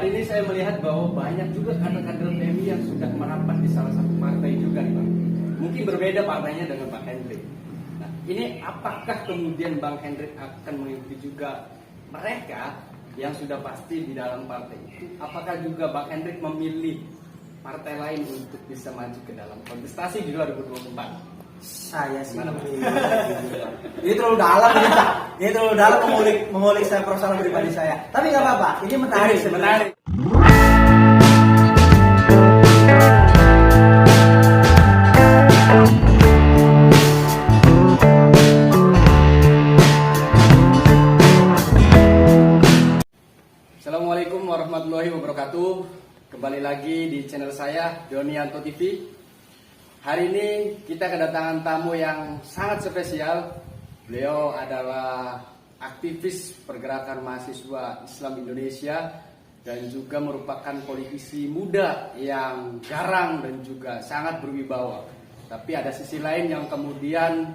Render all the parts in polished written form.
hari ini saya melihat bahwa banyak juga kader-kader PMI yang sudah merapat di salah satu partai juga nih Bang. Mungkin berbeda partainya dengan Bang Hendrik. Nah, ini apakah kemudian Bang Hendrik akan mengikuti juga mereka yang sudah pasti di dalam partai itu? Apakah juga Bang Hendrik memilih partai lain untuk bisa maju ke dalam kontestasi di 2024? Saya sih ini terlalu dalam ini terlalu dalam mengulik saya persoalan pribadi saya. Tapi nggak apa-apa, ini menarik sebenarnya. Assalamualaikum warahmatullahi wabarakatuh. Kembali lagi di channel saya Donianto TV. Hari ini kita kedatangan tamu yang sangat spesial. Beliau adalah aktivis pergerakan mahasiswa Islam Indonesia dan juga merupakan politisi muda yang garang dan juga sangat berwibawa. Tapi ada sisi lain yang kemudian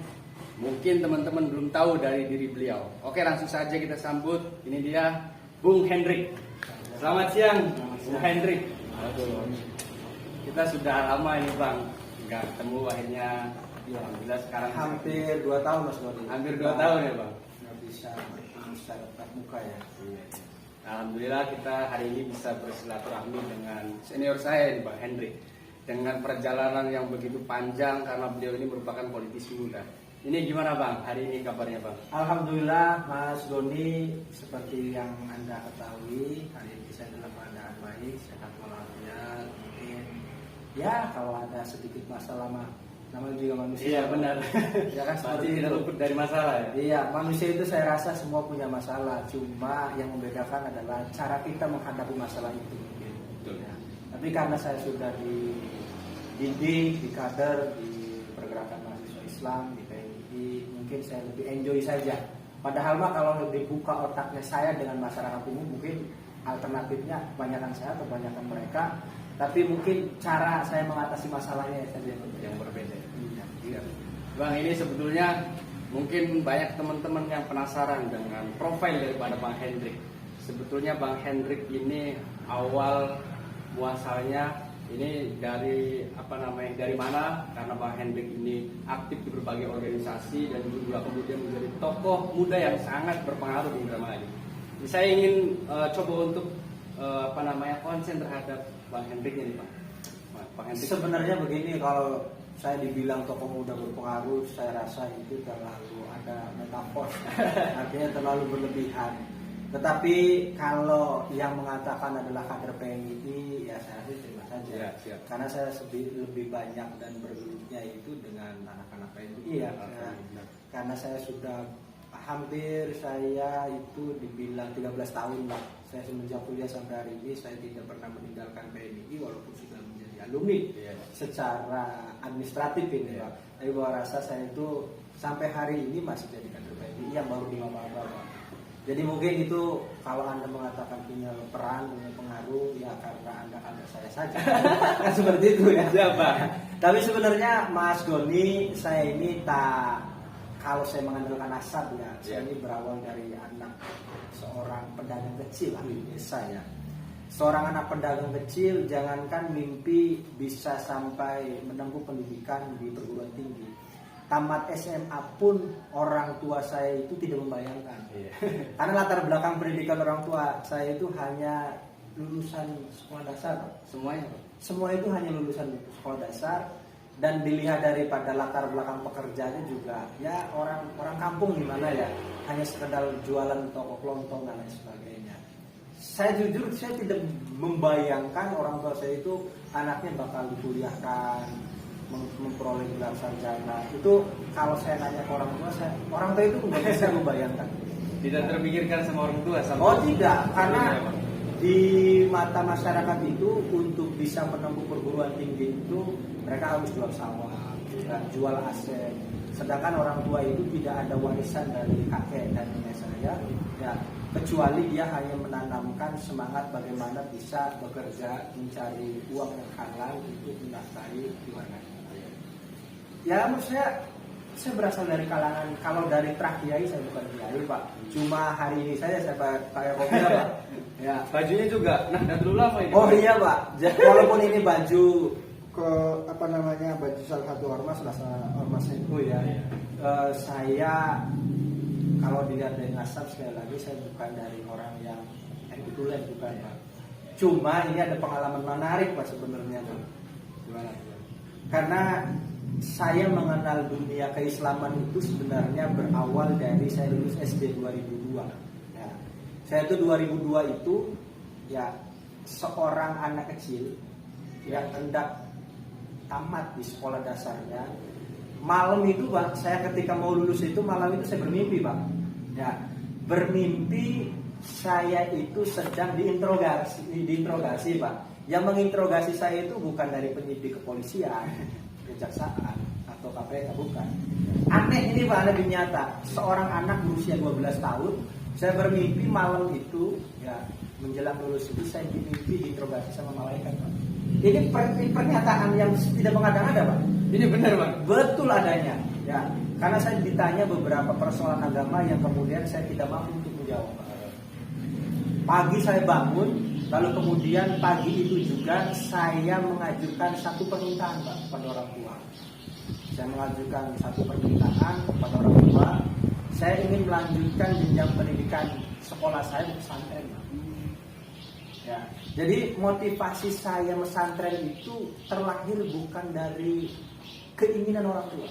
mungkin teman-teman belum tahu dari diri beliau. Oke, langsung saja kita sambut. Ini dia Bung Hendrik. Selamat siang, Bung Hendrik. Kita sudah lama ini Bang nggak ketemu, akhirnya alhamdulillah sekarang Hampir 2 tahun Mas Doni. Hampir 2 tahun ya Bang. Nggak bisa bertemu secara tatap muka ya. Alhamdulillah kita hari ini bisa bersilaturahmi dengan senior saya Bang Hendrik. Dengan perjalanan yang begitu panjang karena beliau ini merupakan politisi muda. Ini gimana Bang? Hari ini kabarnya Bang? Alhamdulillah Mas Doni, seperti yang Anda ketahui, hari ini saya dalam keadaan baik, sehat walafiat. Mungkin ya kalau ada sedikit masalah mah namanya juga manusia. Iya benar. Ya kan seperti tidak itu. luput dari masalah ya. Iya, manusia itu saya rasa semua punya masalah. Cuma yang membedakan adalah cara kita menghadapi masalah itu. Betul. Ya. Tapi karena saya sudah dididik, di kader, di pergerakan mahasiswa Islam, di PMI, mungkin saya lebih enjoy saja. Padahal mah kalau dibuka otaknya saya dengan masyarakat umum, mungkin alternatifnya kebanyakan saya atau kebanyakan mereka. Tapi mungkin cara saya mengatasi masalahnya saja yang berbeda. Iya. Bang, ini sebetulnya mungkin banyak teman-teman yang penasaran dengan profil daripada Bang Hendrik. Sebetulnya Bang Hendrik ini awal muasalnya ini dari dari mana? Karena Bang Hendrik ini aktif di berbagai organisasi dan juga kemudian menjadi tokoh muda yang sangat berpengaruh di Indramayu. Saya ingin coba untuk konsen terhadap Bang Hendrik ini Pak. Bang Hendrik. Sebenarnya begini, kalau saya dibilang tokoh muda berpengaruh, saya rasa itu terlalu ada metafor, artinya terlalu berlebihan. Tetapi kalau yang mengatakan adalah kader PMI, ya saya rasa terima saja. Ya, siap. Karena saya lebih banyak dan bergelutnya itu dengan anak-anak PMI. Ya, karena saya sudah hampir saya itu dibilang 13 tahun lah. Saya semenjak kuliah sampai hari ini saya tidak pernah meninggalkan PMI walaupun sudah menjadi alumni secara administratif ini Pak. Tapi bahwa rasa saya itu sampai hari ini masih jadi kader PMI yang baru di maba-maba Pak. Jadi mungkin itu kalau Anda mengatakan punya peran, punya pengaruh, ya karena Anda kader saya saja. Kan seperti itu ya. Siapa? Tapi sebenarnya Mas Doni, saya ini kalau saya mengandalkan nasab ya, saya ini berawal dari anak seorang pedagang kecil lah, saya. Seorang anak pedagang kecil, jangankan mimpi bisa sampai menempuh pendidikan di perguruan tinggi. Tamat SMA pun orang tua saya itu tidak membayangkan. Karena latar belakang pendidikan orang tua saya itu hanya lulusan sekolah dasar. Semua itu hanya lulusan sekolah dasar. Dan dilihat daripada latar belakang pekerjaannya juga ya orang kampung gimana ya, hanya sekedar jualan toko kelontong dan lain sebagainya. Saya jujur saya tidak membayangkan orang tua saya itu anaknya bakal dikuliahkan, memperoleh gelar sarjana. Itu kalau saya nanya ke orang tua itu nggak bisa membayangkan. Tidak terpikirkan sama orang tua sama. Oh tidak, karena di mata masyarakat itu untuk bisa menempuh perguruan tinggi itu mereka harus jual sawah, jual aset. Sedangkan orang tua itu tidak ada warisan dari kakek dan nenek saya, ya, kecuali dia hanya menanamkan semangat bagaimana bisa bekerja mencari uang yang halal untuk menafkahi keluarga. Ya menurut saya saya berasal dari kalangan, kalau dari Trak Kiai saya bukan Kiai Pak. Cuma hari ini saya pakai kopiah Pak. Ya. Bajunya juga, nah dan dulu lama ini. Oh iya Pak, walaupun ini baju ke apa namanya, baju salah satu ormas itu ya. Saya kalau dilihat dari nasab, sekali lagi saya bukan dari orang yang kebetulan, bukan Pak. Cuma ini ada pengalaman menarik Pak sebenarnya Pak. Gimana? Karena saya mengenal dunia keislaman itu sebenarnya berawal dari saya lulus SD 2002. Ya. Saya itu 2002 itu ya seorang anak kecil yang hendak tamat di sekolah dasarnya. Malam itu Pak, saya ketika mau lulus itu malam itu saya bermimpi Pak. Ya, bermimpi saya itu sedang diinterogasi Pak. Yang menginterogasi saya itu bukan dari penyidik kepolisian, kejaksaan atau KPK, bukan. Aneh ini Pak, lebih nyata. Seorang anak berusia 12 tahun, saya bermimpi malam itu ya menjelang lulus itu saya dimimpi diinterogasi sama malaikat Pak. Ini pernyataan yang tidak mengada-ngada Pak. Ini benar Pak? Betul adanya. Ya, karena saya ditanya beberapa persoalan agama yang kemudian saya tidak mampu untuk menjawab Pak. Pagi saya bangun, lalu kemudian pagi itu juga saya mengajukan satu permintaan Pak kepada orang tua. Saya mengajukan satu permintaan kepada orang tua. Saya ingin melanjutkan jenjang pendidikan sekolah saya di pesantren Pak. Ya, jadi motivasi saya pesantren itu terlahir bukan dari keinginan orang tua,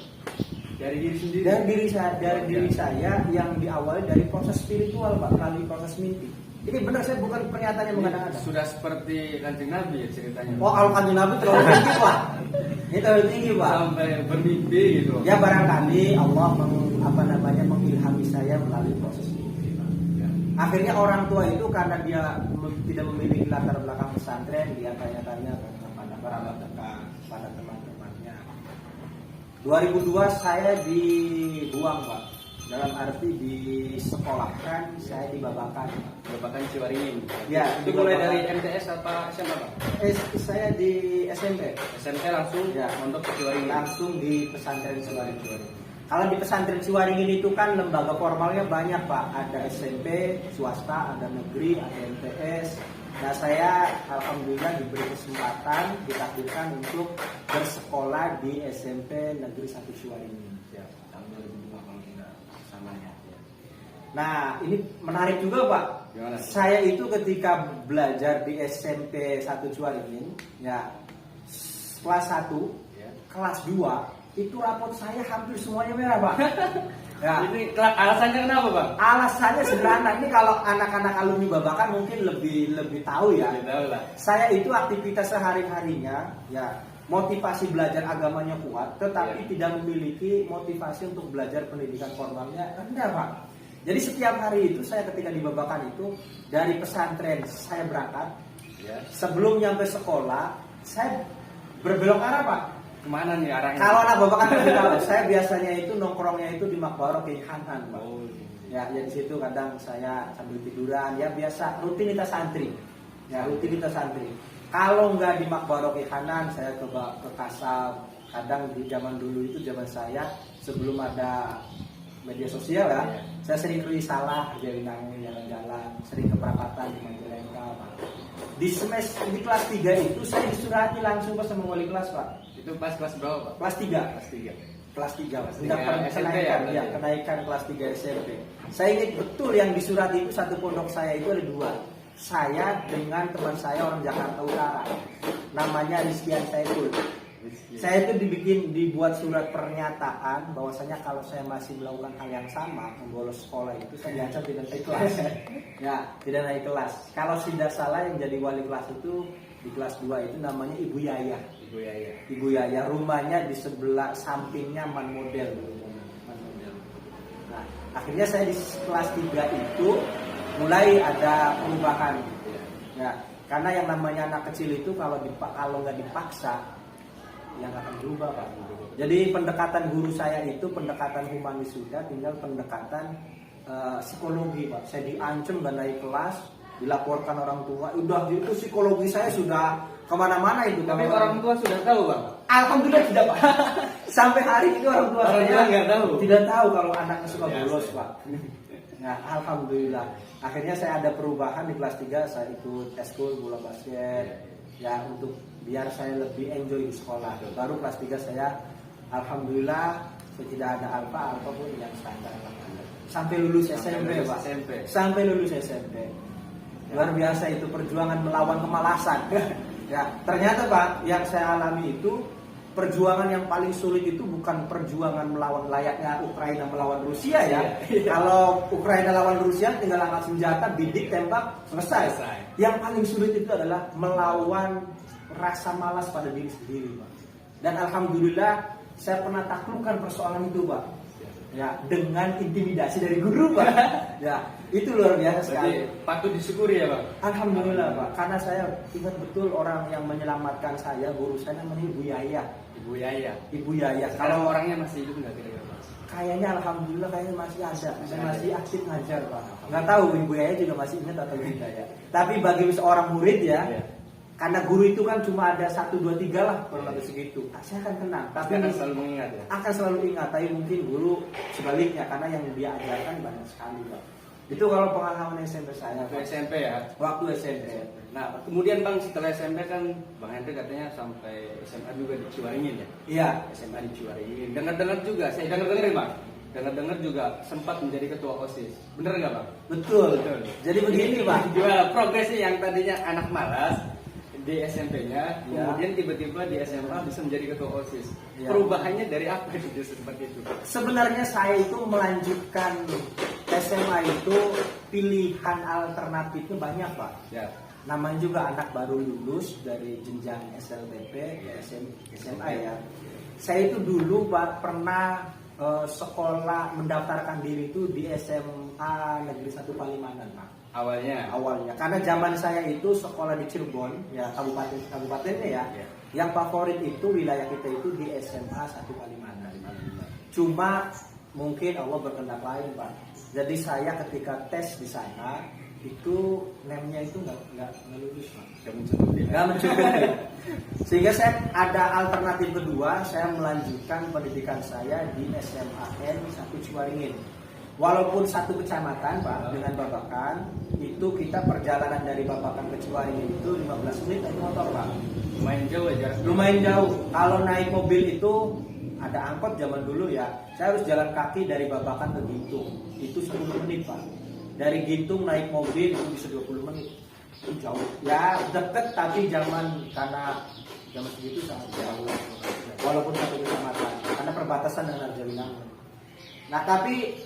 Dari diri sendiri. dari diri saya yang diawali dari proses spiritual Pak, melalui proses mimpi. Ini benar, saya bukan pernyataan yang mengada-ngada. Sudah seperti Kanjeng Nabi ya ceritanya. Oh, kalau Kanjeng Nabi terlalu tinggi Pak. Ini terlalu tinggi Pak. Sampai bermimpi gitu. Ya barangkali Allah mengilhami saya melalui proses mimpi Pak. Ya. Akhirnya orang tua itu karena dia tidak memiliki latar belakang pesantren, dia tanya-tanya kepada kerabat dekat, pada teman-temannya. 2002 saya dibuang Pak. Dalam arti disekolahkan, saya dibabakan Pak. Babakan Ciwaringin. Ya, Itu mulai dibabakan. dari MTS apa SMA Pak? Saya di SMP. SMP langsung Ya. mondok ke Ciwaringin. Langsung di pesantren Ciwaringin. Kalau di pesantren Ciwaringin itu kan lembaga formalnya banyak Pak. Ada SMP swasta, ada negeri, ada MTS. Nah saya alhamdulillah diberi kesempatan, ditakdirkan untuk bersekolah di SMP Negeri 1 Ciwaringin. Ya, tahun 2002 kalau tidak samanya. Ya. Nah ini menarik juga Pak. Gimana? Saya itu ketika belajar di SMP 1 Ciwaringin, ya kelas 1, Ya. kelas 2 itu rapot saya hampir semuanya merah Pak. Ya. Ini alasannya kenapa Pak? Alasannya sederhana. Ini kalau anak-anak alumni Babakan mungkin lebih tahu ya. Tahu lah. Saya itu aktivitas sehari-harinya ya motivasi belajar agamanya kuat, tetapi Ya. tidak memiliki motivasi untuk belajar pendidikan formalnya rendah Pak. Jadi setiap hari itu saya ketika di Babakan itu dari pesantren saya berangkat, Ya. sebelum nyampe sekolah saya berbelok arah Pak. Kemana nih arahnya? Kalau anak Babakan lebih tahu, saya biasanya itu nongkrongnya itu di Makbarah Kiai Hanan Pak. Oh, Ya di situ kadang saya sambil tiduran, ya biasa rutinitas santri. Ya rutinitas santri. Kalau nggak di Makbarah Kiai Hanan, saya ke Kasab. Kadang di zaman dulu itu zaman saya sebelum ada media sosial ya, Ya. saya sering ke Risalah, jalan-jalan, sering ke Perapatan di Majalengka Pak. Di kelas 3 itu saya disurati langsung ke sama wali kelas Pak. itu pas kelas berapa Pak? Kelas 3. Kelas 3. Kelas 3 Mas. Tiga SMP Kenaikan, ya, ya, kenaikan kelas 3 SMP. Saya ingat betul yang disurati itu satu pondok saya itu ada 2. Saya dengan teman saya orang Jakarta Utara. Namanya Rizkian Saiful. Saya itu dibuat surat pernyataan bahwasanya kalau saya masih melakukan hal yang sama, membolos sekolah itu saya diancam tidak naik kelas. Ya, tidak naik kelas. Kalau tidak salah yang jadi wali kelas itu di kelas 2 itu namanya Ibu Yaya. Ibu Yaya. Ibu Yaya, rumahnya di sebelah sampingnya Man Model. Nah, akhirnya saya di kelas 3 itu mulai ada perubahan. Ya, karena yang namanya anak kecil itu kalau nggak dipaksa, yang akan berubah Pak. Jadi pendekatan guru saya itu pendekatan humanis sudah, tinggal pendekatan psikologi Pak. Saya diancam nggak naik kelas, dilaporkan orang tua, udah itu psikologi saya sudah kemana-mana itu. Tapi orang tua sudah tahu bang? Alhamdulillah tidak pak. Sampai hari ini orang tua Orang saya tua nggak tahu? tidak tahu kalau anaknya suka Biasa. bolos pak. Nah alhamdulillah. Akhirnya saya ada perubahan di kelas 3, saya ikut eskul bola basket. Ya untuk biar saya lebih enjoy di sekolah. Baru kelas 3 saya alhamdulillah saya tidak ada alfa pun yang standar. Sampai lulus SMP pak. Sampai lulus SMP. Luar biasa itu perjuangan melawan kemalasan. Ya, ternyata Pak, yang saya alami itu perjuangan yang paling sulit itu bukan perjuangan melawan layaknya Ukraina melawan Rusia ya. Kalau Ukraina lawan Rusia tinggal angkat senjata, bidik, tembak, selesai. Yang paling sulit itu adalah melawan rasa malas pada diri sendiri, Pak. Dan alhamdulillah saya pernah taklukkan persoalan itu, Pak. Ya, dengan intimidasi dari guru, Pak. Ya, itu luar biasa sekali. Jadi patut disyukuri ya, Bang. Alhamdulillah, Pak. Karena saya ingat betul orang yang menyelamatkan saya, guru saya namanya Ibu Yaya. Ibu Yaya. Ibu Yaya. Kalau orangnya masih hidup nggak kira-kira, Pak? Kayaknya alhamdulillah kayaknya masih ada. Saya masih aktif ngajar, Pak. Nggak tahu Ibu Yaya juga masih ingat atau tidak ya. Tapi bagi seorang murid ya, karena guru itu kan cuma ada 1, 2, 3 lah kurang lebih segitu. Saya akan kenang. Tapi Tapi akan selalu mengingat ya. akan selalu ingat. Tapi mungkin guru sebaliknya karena yang dia ajarkan banyak sekali, Pak. Itu kalau pengalaman SMP saya. Waktu Pak. SMP ya. Waktu SMP. Nah, kemudian Bang setelah SMP kan Bang Hendri katanya sampai SMA juga di Ciwaringin ya. Iya. SMA di Ciwaringin. Dengar-dengar juga, saya dengar-dengar ya, Bang. Dengar-dengar juga sempat menjadi ketua OSIS. Bener nggak, Bang? Betul. Betul. Jadi begini, Pak. Gimana progresnya yang tadinya anak malas di SMP-nya, Ya. kemudian tiba-tiba di SMA bisa menjadi ketua OSIS. Ya. Perubahannya dari apa itu seperti itu? Sebenarnya saya itu melanjutkan SMA itu pilihan alternatifnya banyak, Pak. Ya. Namanya juga anak baru lulus dari jenjang SLTP, SMA ya. Saya itu dulu Pak pernah sekolah mendaftarkan diri itu di SMA Negeri 1 Palimanan, Pak. Awalnya karena zaman saya itu sekolah di Cirebon ya, kabupatennya ya. Yang favorit itu wilayah kita itu di SMA 1 Palimanan. Cuma mungkin Allah berkehendak lain, Pak. Jadi saya ketika tes di sana itu NEM-nya itu nggak lulus, Pak. Nggak mencukupi. Sehingga saya ada alternatif kedua, saya melanjutkan pendidikan saya di SMAN 1 Ciwaringin. Walaupun satu kecamatan, Pak, dengan Babakan, itu kita perjalanan dari Babakan ke Ciwaringin itu 15 menit naik motor, Pak. Lumayan jauh ya jaraknya. Lumayan jauh. Kalau naik mobil itu ada angkot zaman dulu ya. Saya harus jalan kaki dari Babakan ke Gintung. Itu 10 menit, Pak. Dari Gintung naik mobil itu bisa 20 menit. Itu jauh. Ya deket tapi karena zaman segitu sangat jauh. Walaupun satu kecamatan. Karena perbatasan dengan Arjalinangun. Nah tapi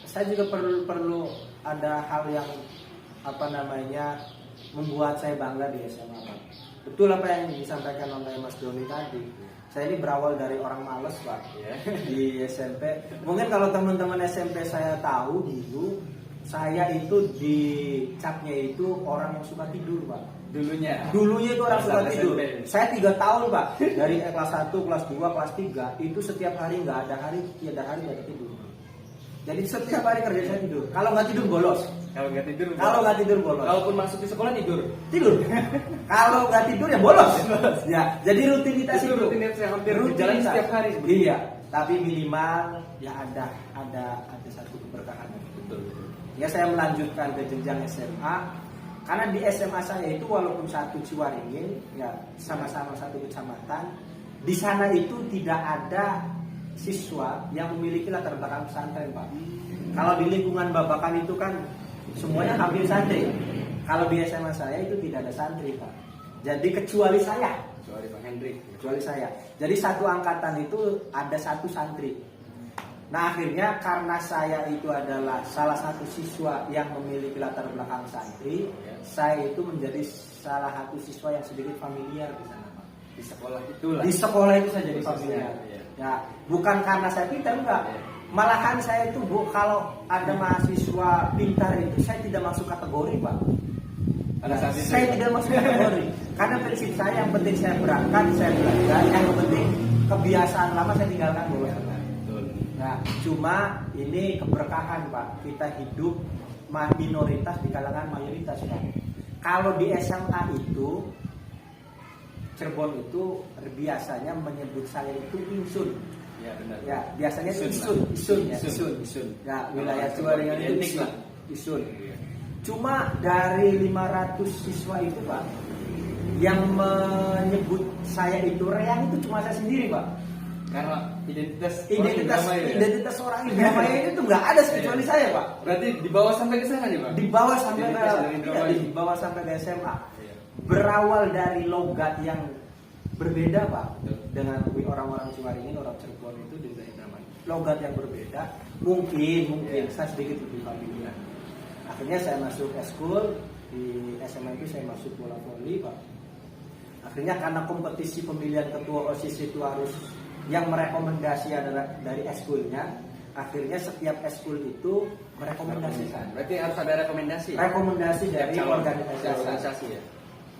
saya juga perlu ada hal yang membuat saya bangga di SMA, Pak. Betul apa yang disampaikan oleh Mas Doni tadi. Saya ini berawal dari orang males, Pak, di SMP. Mungkin kalau teman-teman SMP saya tahu dulu, saya itu dicapnya itu orang yang suka tidur, Pak. Dulunya itu orang suka tidur. SMP. Saya 3 tahun, Pak. Dari kelas 1, kelas 2, kelas 3 itu setiap hari nggak ada hari tidur. Jadi setiap hari kerja saya tidur. Kalau nggak tidur bolos. Kalau nggak tidur bolos. Kalaupun masuk di sekolah tidur. Kalau nggak tidur ya bolos. Ya, jadi rutinitas Itu itu. rutinitas yang hampir berjalan setiap hari sebenarnya. Iya, tapi minimal ya ada satu keberkahan. Betul. Ya saya melanjutkan ke jenjang SMA. Karena di SMA saya itu walaupun satu Ciwaringin, ya sama-sama satu kecamatan, di sana itu tidak ada siswa yang memiliki latar belakang pesantren, Pak. Kalau di lingkungan Babakan itu kan semuanya hampir santri. Kalau di SMA saya itu tidak ada santri, Pak. Jadi kecuali saya. Kecuali saya. Jadi satu angkatan itu ada satu santri. Nah akhirnya karena saya itu adalah salah satu siswa yang memiliki latar belakang santri, saya itu menjadi salah satu siswa yang sedikit familiar di sana, Pak. Di sekolah itu saya jadi familiar. Ya, bukan karena saya pintar, enggak. Malahan saya itu kalau ada mahasiswa pintar itu saya tidak masuk kategori, Pak. Saya tidak masuk kategori. Karena prinsip saya yang penting saya berangkat, saya belajar, yang penting kebiasaan lama saya tinggalkan dulu. Nah, cuma ini keberkahan, Pak. Kita hidup minoritas di kalangan mayoritas Pak. Kalau di SMA itu Cirebon itu biasanya menyebut saya itu Insun. Ya benar. Ya, biasanya Isun. Ya, wilayah Ciwaringan itu Isun. Cuma dari 500 siswa itu Pak, yang menyebut saya itu Reang itu cuma saya sendiri Pak. Karena identitas orang Indramayu itu nggak ada kecuali saya Pak. Berarti dibawa sampai ke sana nih Pak? Dibawa sampai ke SMA. Iya. Berawal dari logat yang berbeda Pak, dengan orang-orang Ciwaringin, orang Cirebon itu di Indramayu. Logat yang berbeda, mungkin saya sedikit lebih familiar. Akhirnya saya masuk eskul, di SMA itu saya masuk bola voli Pak. Akhirnya karena kompetisi pemilihan ketua OSIS itu harus yang merekomendasi adalah dari eskulnya, akhirnya setiap eskul itu merekomendasikan. Berarti harus ada rekomendasi. Rekomendasi dari organisasi. Ya.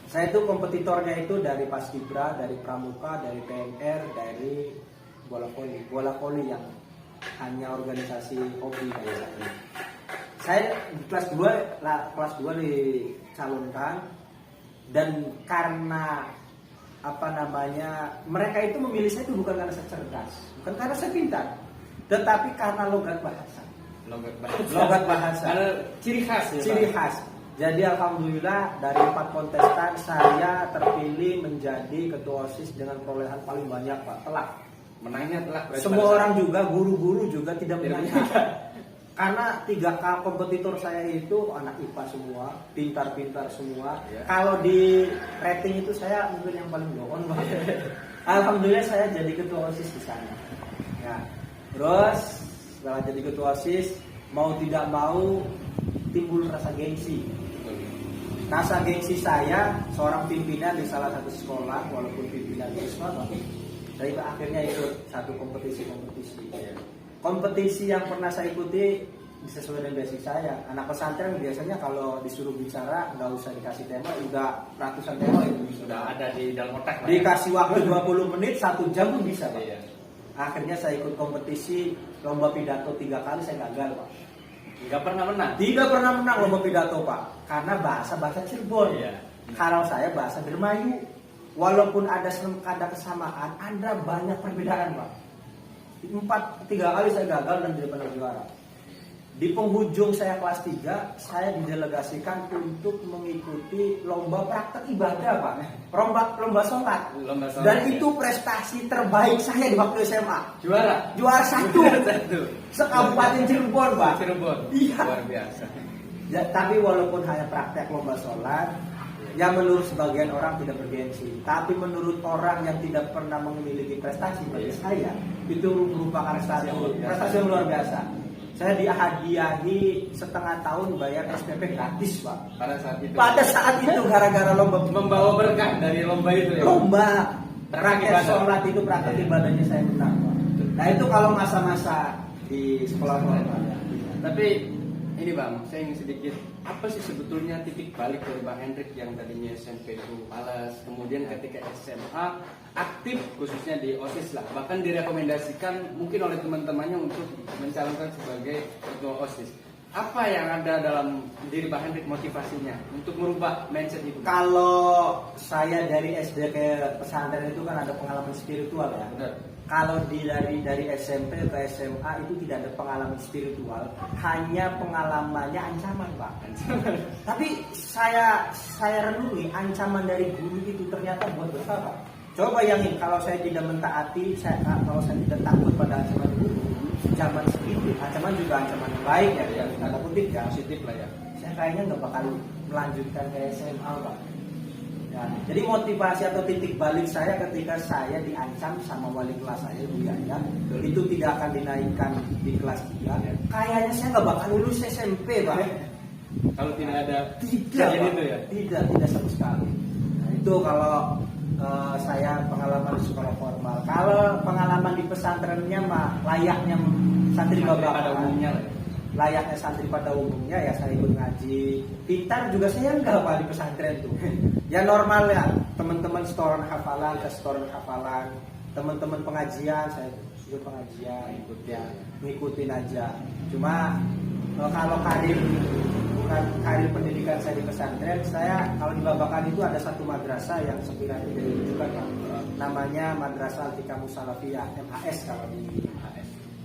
Saya itu kompetitornya itu dari Paskibra, dari Pramuka, dari PNR, dari bola voli. Bola voli yang hanya organisasi hobi kayak saya. Saya di kelas 2 dicalonkan, dan karena mereka itu memilih saya itu bukan karena saya cerdas, bukan karena saya pintar, tetapi karena logat bahasa. Karena ciri khas. Jadi alhamdulillah dari 4 kontestan saya terpilih menjadi ketua OSIS dengan perolehan paling banyak Pak. Telak. Menangnya telak. Semua orang juga, guru-guru juga tidak menyangka. Karena 3 kompetitor saya itu anak IPA semua, pintar-pintar semua. Ya. Kalau di rating itu saya mungkin yang paling doon. Alhamdulillah saya jadi ketua OSIS di sana. Ya. Terus setelah jadi ketua OSIS, mau tidak mau timbul rasa gengsi. Rasa gengsi saya seorang pimpinan di salah satu sekolah, walaupun pimpinan siswa, tapi saya akhirnya ikut satu kompetisi. Kompetisi yang pernah saya ikuti sesuai dengan basic saya. Anak pesantren biasanya kalau disuruh bicara nggak usah dikasih tema, udah ratusan tema itu sudah ada di dalam otak. Dikasih waktu 20 menit, 1 jam pun bisa Pak. Iya. Akhirnya saya ikut kompetisi lomba pidato 3 kali saya gagal Pak. Nggak pernah menang. Tidak pernah menang lomba pidato Pak, karena bahasa Cirebon. Iya. Kalau saya bahasa Indramayu, walaupun ada kesamaan, ada banyak perbedaan Pak. 3 kali saya gagal dan tidak pernah juara. Di penghujung saya kelas 3, saya didelegasikan untuk mengikuti lomba praktek ibadah Pak. Lomba sholat. Dan itu prestasi terbaik saya di waktu SMA. Juara 1. Sekabupaten Cirebon Pak. Iya. Luar biasa. Ya, tapi walaupun hanya praktek lomba sholat, yang menurut sebagian orang tidak bergengsi, tapi menurut orang yang tidak pernah memiliki prestasi bagi saya, itu merupakan prestasi yang luar biasa. Saya dihadiahi setengah tahun bayar SPP gratis Pak. Pada saat itu gara-gara lomba membawa berkah dari lomba itu ya. Lomba praktek sholat itu praktek ibadahnya saya menang Pak. Nah itu kalau masa-masa di sekolah Pak. Tapi ini Bang, saya ingin sedikit, apa sih sebetulnya titik balik dari Bang Hendrik yang tadinya SMP itu malas, kemudian ketika SMA aktif khususnya di OSIS lah, bahkan direkomendasikan mungkin oleh teman-temannya untuk mencalonkan sebagai ketua OSIS. Apa yang ada dalam diri Bang Hendrik motivasinya untuk merubah mindset itu? Kalau saya dari SD ke pesantren itu kan ada pengalaman spiritual ya. Benar. Kalau dari SMP ke SMA itu tidak ada pengalaman spiritual, hanya pengalamannya ancaman Pak. Tapi saya renungi ancaman dari guru itu ternyata buat berkah Pak. Coba bayangin kalau saya tidak mentaati, kalau saya tidak takut pada ancaman guru, zaman segitu, ancaman juga ancaman yang baik ya, tanda kutip ya, positif lah ya. Saya kayaknya nggak bakal melanjutkan ke SMA Pak. Ya, jadi motivasi atau titik balik saya ketika saya diancam sama wali kelas saya Bu Yaya, itu tidak akan dinaikkan di kelas 3. Kayaknya saya nggak bakal lulus SMP Pak. Kalau tidak ada tidak sama sekali. Nah, itu kalau saya pengalaman di sekolah formal. Kalau pengalaman di pesantrennya mah layaknya santri pada umumnya. Layaknya santri pada umumnya ya saya ikut ngaji. Pintar juga saya enggak Pak di pesantren tuh. Ya normal ya, teman-teman setoran hafalan, teman-teman pengajian, saya ikut pengajian, ngikutin aja. Cuma Kalau karir pendidikan saya di pesantren, saya kalau di Babakan itu ada satu madrasah yang sekiranya jadi rujukan, Pak. Namanya Madrasah Al-Hikamus Salafiyah, MHS kalau di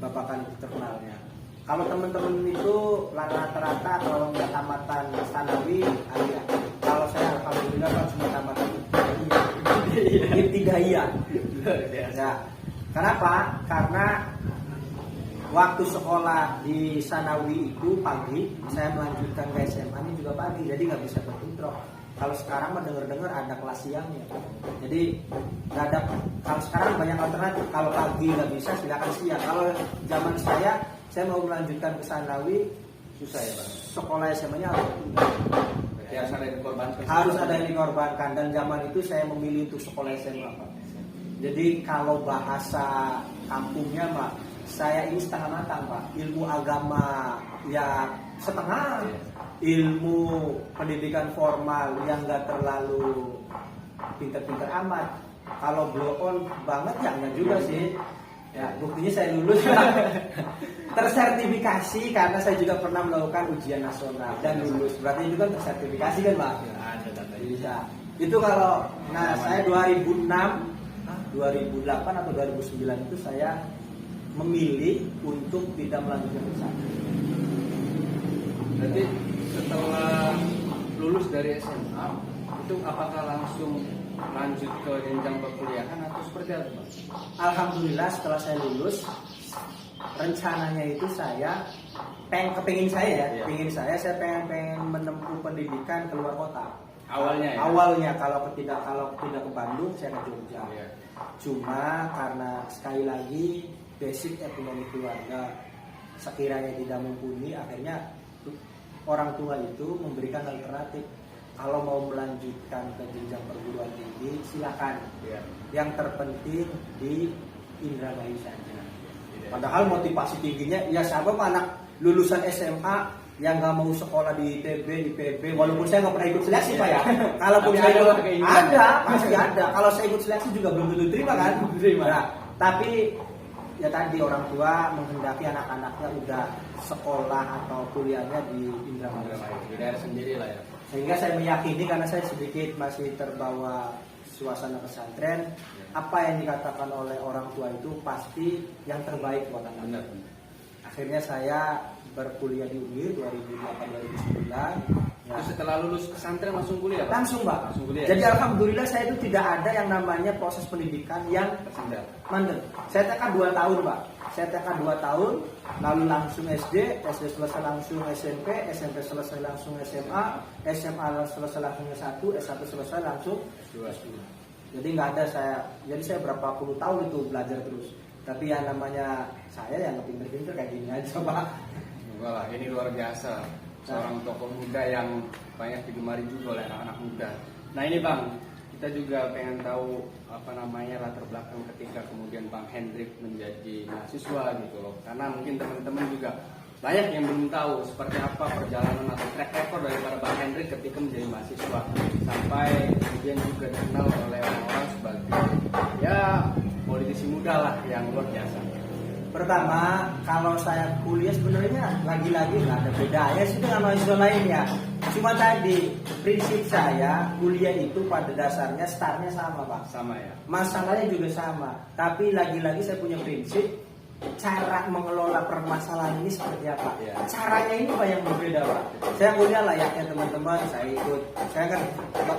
Babakan itu terkenalnya. Kalau teman-teman itu rata-rata kalau nggak tamatan Sanawi, aliyah. Kalau saya alhamdulillah kan cuma tamatan Ibtidaiyah. Ya. Kenapa? Karena waktu sekolah di Sanawi itu pagi, saya melanjutkan ke SMA ini juga pagi, jadi nggak bisa berbentrok. Kalau sekarang mendengar-dengar ada kelas siangnya, jadi nggak ada. Kalau sekarang banyak alternatif. Kalau pagi nggak bisa, silakan siang. Kalau zaman saya mau melanjutkan ke Sanawi, Susah ya Bang? sekolah SMA-nya harus ada yang dikorbankan. Dan zaman itu saya memilih untuk sekolah SMA, Pak. Jadi kalau bahasa kampungnya, Pak, saya ini setengah matang, Pak. Ilmu agama ya setengah, ilmu pendidikan formal yang nggak terlalu pinter-pinter amat. Kalau blow on banget ya enggak juga sih. Ya, buktinya saya lulus tersertifikasi karena saya juga pernah melakukan ujian nasional dan lulus. Berarti itu kan tersertifikasi kan, Pak? Ada data Bisa. Itu kalau saya 2006, 2008 atau 2009 itu saya memilih untuk tidak melanjutkan pesantren. Berarti setelah lulus dari SMA itu apakah langsung lanjut ke jenjang perkuliahan atau seperti apa, Bang? Alhamdulillah setelah saya lulus, rencananya itu saya pengen saya pengen menempuh pendidikan keluar kota. Awalnya ya? Awalnya kalau tidak ke Bandung saya ke Jogja. Iya. Cuma karena sekali lagi basic ekonomi keluarga sekiranya tidak mumpuni, akhirnya orang tua itu memberikan alternatif. Kalau mau melanjutkan ke jenjang perguruan tinggi silakan. Iya. Yang terpenting di Indramayu saja. Padahal motivasi tingginya ya siapa anak lulusan SMA yang nggak mau sekolah di ITB, IPB, walaupun saya nggak pernah ikut seleksi, Pak ya. Kalaupun saya ada, pasti ada. Kalau saya ikut seleksi juga belum tentu terima kan? Terima. Nah, tapi ya tadi orang tua menghendaki anak-anaknya udah sekolah atau kuliahnya di Indramayu. Di daerah sendiri lah ya. Sehingga saya meyakini karena saya sedikit masih terbawa suasana pesantren, apa yang dikatakan oleh orang tua itu pasti yang terbaik buat anak. Benar. Akhirnya saya berkuliah di UNIR 2008-2009. Ya. Terus setelah lulus pesantren langsung kuliah, Pak? Langsung, Pak. Langsung kuliah. Jadi alhamdulillah saya itu tidak ada yang namanya proses pendidikan yang Tersendat. mandek. Saya TK 2 tahun, Pak. Saya TK 2 tahun, lalu langsung SD selesai langsung SMP, SMP selesai langsung SMA, SMA selesai langsung S1, S1 selesai langsung S2. Jadi nggak ada jadi saya berapa puluh tahun itu belajar terus. Tapi yang namanya saya yang nggak pinter-pinter kayak gini aja, Pak. Enggak lah, ini luar biasa. Seorang tokoh muda yang banyak digemari juga oleh anak-anak muda. Nah ini Bang, kita juga pengen tahu latar belakang ketika kemudian Bang Hendrik menjadi mahasiswa gitu loh. Karena mungkin teman-teman juga banyak yang belum tahu seperti apa perjalanan atau track record daripada Bang Hendrik ketika menjadi mahasiswa sampai kemudian juga dikenal oleh orang-orang sebagai ya politisi muda lah yang luar biasa. Pertama, kalau saya kuliah sebenarnya lagi-lagi nggak ada bedanya sih dengan mahasiswa lainnya. Cuma tadi prinsip saya kuliah itu pada dasarnya startnya sama, Pak. Sama ya. Masalahnya juga sama. Tapi lagi-lagi saya punya prinsip cara mengelola permasalahan ini seperti apa. Ya. Caranya ini Pak yang berbeda, Pak. Saya kuliah layaknya teman-teman, saya ikut. Saya kan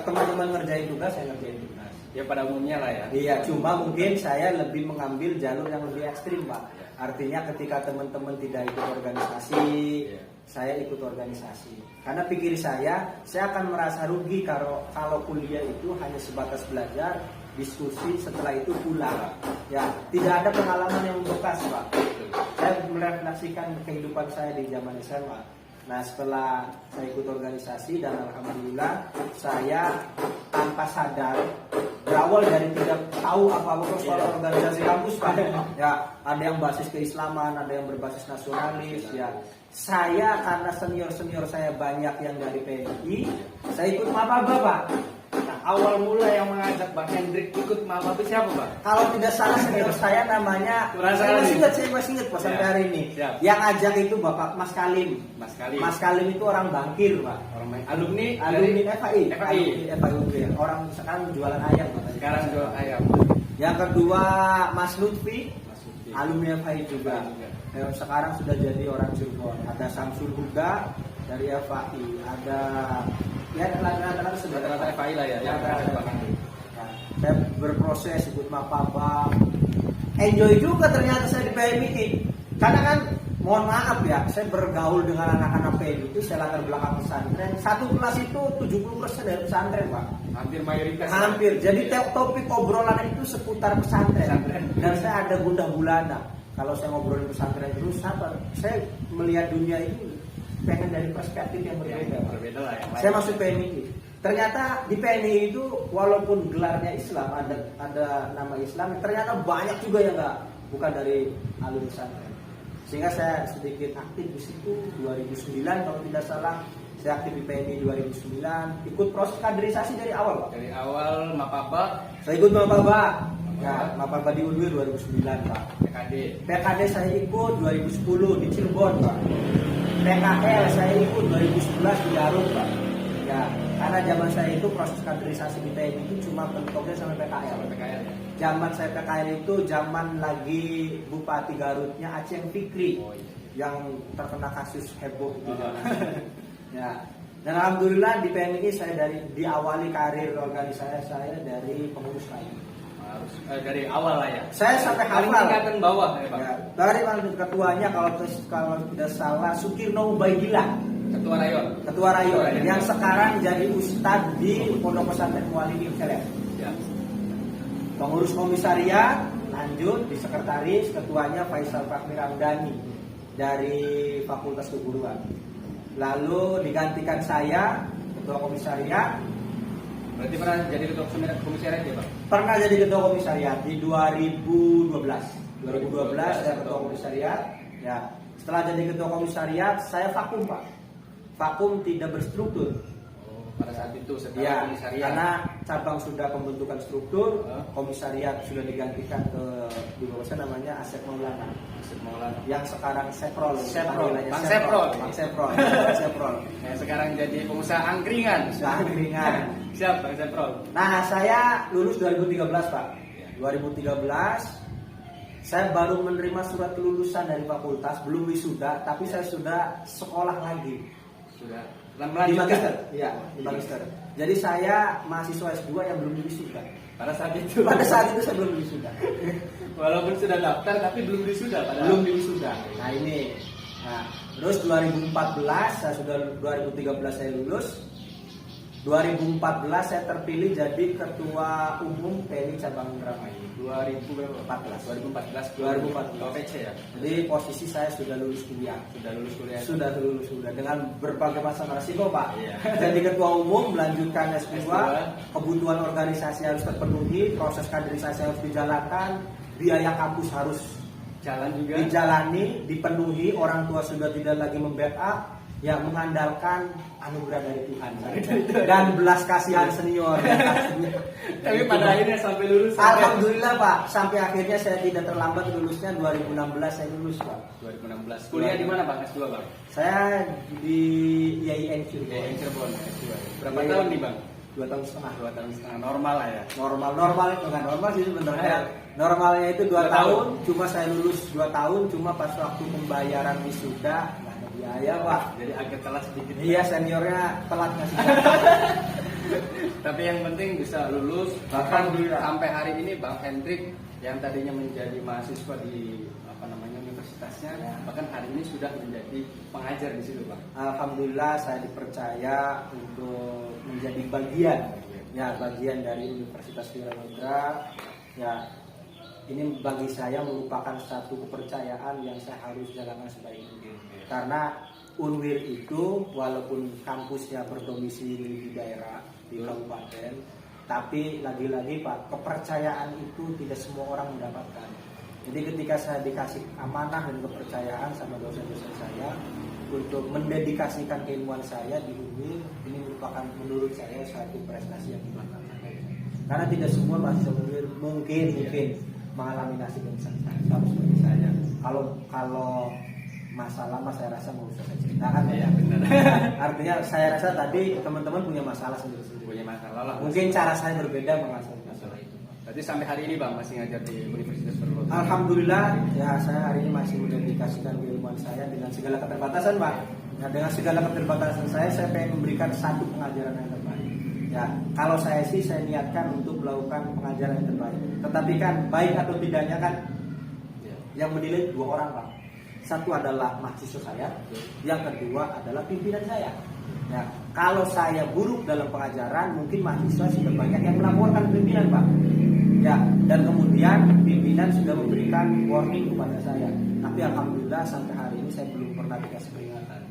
teman-teman ngerjain tugas, saya ngerjain tugas. Ya pada umumnya lah ya. Iya, cuma mungkin saya lebih mengambil jalur yang lebih ekstrim, Pak. Artinya ketika teman-teman tidak ikut organisasi, saya ikut organisasi. Karena pikir saya akan merasa rugi kalau kuliah itu hanya sebatas belajar, diskusi, setelah itu pulang. Ya, tidak ada pengalaman yang membekas, Pak. Saya merefleksikan kehidupan saya di zaman SMA. Nah, setelah saya ikut organisasi dan alhamdulillah saya tanpa sadar berawal dari tidak tahu apa-apa soal organisasi kampus, Pak. Ya, ada yang basis keislaman, ada yang berbasis nasionalis. Ya, saya karena senior saya banyak yang dari PNI, saya ikut maba, Pak. Nah, awal mula yang mengajak Bang Hendrik ikut maba itu siapa, Bang? Kalau tidak salah senior saya namanya, Kurang saya sekali. masih ingat Pak sampai Siap. hari ini. Siap. Yang ajak itu Bapak Mas Kalim. Mas Kali. Mas Kalim itu orang Bangkir, Pak. Orang main alumni Alumni FAI. FAI. Alumni FAI. Orang sekarang jualan ayam, Pak. Sekarang jual ayam. Yang kedua Mas Lutfi, Mas Uki. alumni FAI juga. Yang sekarang sudah jadi orang Cirebon. Ada Samsul Huda dari FAI. Ada ya rata-rata sudah Rata-rata FAI lah ya. Yang ada Bang Hendrik. Nah, saya berproses ikut mapaba, enjoy juga ternyata saya di PMI. Karena kan mohon maaf ya, saya bergaul dengan anak-anak PMI itu saya latar belakang pesantren. Satu kelas itu 70% dari pesantren, Pak. Hampir mayoritas. Hampir. Jadi topik obrolan itu seputar pesantren. Pesantren. Dan saya ada gundah gulana. Kalau saya ngobrolin pesantren terus, saya melihat dunia itu pengen dari perspektif yang berbeda. Pak. Berbeda lah yang lain. Saya masuk PMI. Ternyata di PMI itu walaupun gelarnya Islam ada nama Islam, ternyata banyak juga yang bukan dari alumni pesantren. Sehingga saya sedikit aktif di situ 2009 kalau tidak salah. Saya aktif di PMI 2009, ikut proses kaderisasi dari awal, Pak. Dari awal Mapaba, Saya ikut Mapaba. Ya, Mapaba di UNWIR 2009, Pak. PKD. PKD saya ikut 2010 di Cirebon, Pak. PKL saya ikut 2011 di Garut, Pak. Ya, karena zaman saya itu proses kaderisasi di PMI itu cuma bentuknya sampai PKL. PKL ya. Zaman saya PKL itu zaman lagi Bupati Garutnya Aceh Fikri Oh iya. yang terkena kasus heboh itu. Oh. Ya. Dan alhamdulillah di PMI saya diawali karir organisasi saya dari pengurus lain. Harus dari awal lah ya. Saya sampai paling hafal. tingkatan bawah ya, Bang. Ya, dari ketuanya kalau tidak salah Sukirno Ubaidillah, Ketua Rayon. ketua rayon Ketua Rayon. yang sekarang jadi ustadz di Pondok Pesantren Muallim Celeb. Ya. Pengurus komisariat lanjut di sekretaris, ketuanya Faisal Fakri Ramdhani dari Fakultas Keguruan. Lalu digantikan saya ketua komisariat. Berarti pernah jadi ketua komisariat ya, Bang? Pernah jadi ketua komisariat di 2012. 2012 saya ketua komisariat. Ya, setelah jadi ketua komisariat saya vakum, Pak. Vakum tidak berstruktur. Oh, pada saat itu setelah Ya, komisariat. karena cabang sudah pembentukan struktur, Huh? komisariat sudah digantikan ke di bawah saya namanya Asep Maulana. Asep Maulana. Yang sekarang Seprol, panggilannya Bang Seprol. Bang Seprol, Bang Seprol. Yang sekarang jadi pengusaha angkringan. Usaha angkringan. Siap, Bang Seprol. Nah, saya lulus 2013, Pak. Ya. 2013 saya baru menerima surat kelulusan dari fakultas, belum wisuda, tapi saya sudah sekolah lagi Sudah di melanjutkan. magister. Iya, di magister. Jadi saya mahasiswa S2 yang belum wisuda. Pada saat itu. Pada saat itu saya belum wisuda. Walaupun sudah daftar tapi belum wisuda padahal. Belum wisuda. Nah, ini. Nah, terus 2014 saya sudah 2013 saya lulus. 2014 saya terpilih jadi ketua umum PMI cabang Indramayu. 2014. 2014. OPC ya. Jadi posisi saya sudah lulus kuliah. Sudah lulus kuliah. Sudah dengan berbagai macam resiko, Pak. Iya. Jadi ketua umum melanjutkan S2, S2. kebutuhan organisasi harus terpenuhi, proses kaderisasi harus dijalankan, biaya kampus harus Jalan juga. dijalani, dipenuhi, orang tua sudah tidak lagi membackup, ya mengandalkan anugerah dari Tuhan dan belas kasihan senior. Tapi pada akhirnya sampai lulus. Alhamdulillah, Pak, sampai akhirnya saya tidak terlambat lulusnya. 2016 saya lulus, Pak. 2016. Kuliah di mana, Bang? S2, Bang? Saya di IAIN Di Cirebon. Cirebon. S2. Berapa Iya. tahun nih, Bang? 2 tahun setengah. 2 tahun setengah. Normal lah ya. Normal itu nggak normal sih sebenarnya. Normalnya itu 2 2 tahun, cuma saya lulus 2 tahun, cuma pas waktu pembayaran wisuda nggak ada biaya, Pak. Jadi agak telat sedikit. Iya, seniornya telat ngasih. Tapi yang penting bisa lulus. Bahkan Alhamdulillah. sampai hari ini Bang Hendrik yang tadinya menjadi mahasiswa di universitasnya, bahkan hari ini sudah menjadi pengajar di situ, Bang. Alhamdulillah saya dipercaya untuk menjadi bagian dari Universitas Wirausaha. Ya, ini bagi saya merupakan satu kepercayaan yang saya harus jalankan sebaik mungkin. Karena UNWIR itu walaupun kampusnya berdomisili di daerah di kabupaten, tapi lagi-lagi Pak, kepercayaan itu tidak semua orang mendapatkan. Jadi ketika saya dikasih amanah dan kepercayaan sama dosen-dosen saya untuk mendedikasikan keilmuan saya di UNWIR, ini merupakan menurut saya satu prestasi yang dibanggakan. Karena tidak semua mahasiswa mungkin mengalami nasib yang sama seperti saya. Kalau masalah saya rasa mau saya ceritakan ya. Benar. Artinya saya rasa tadi teman-teman punya masalah sendiri-sendiri. Punya masalah lah. Mungkin cara saya berbeda mengatasi masalah itu. Berarti sampai hari ini Bang masih ngajar di Universitas Perlu. Alhamdulillah ya, saya hari ini masih mendedikasikan keilmuan saya dengan segala keterbatasan, Pak. Ya, dengan segala keterbatasan saya pengen memberikan satu pengajaran yang terbaik. Ya, kalau saya sih saya niatkan untuk melakukan pengajaran yang terbaik. Tetapi kan baik atau tidaknya kan yang menilai dua orang, Pak. Satu adalah mahasiswa saya, yang kedua adalah pimpinan saya. Ya, kalau saya buruk dalam pengajaran, mungkin mahasiswa sudah banyak yang melaporkan pimpinan, Pak. Ya, dan kemudian pimpinan sudah memberikan warning kepada saya. Tapi alhamdulillah sampai hari ini saya belum pernah dikasih peringatan.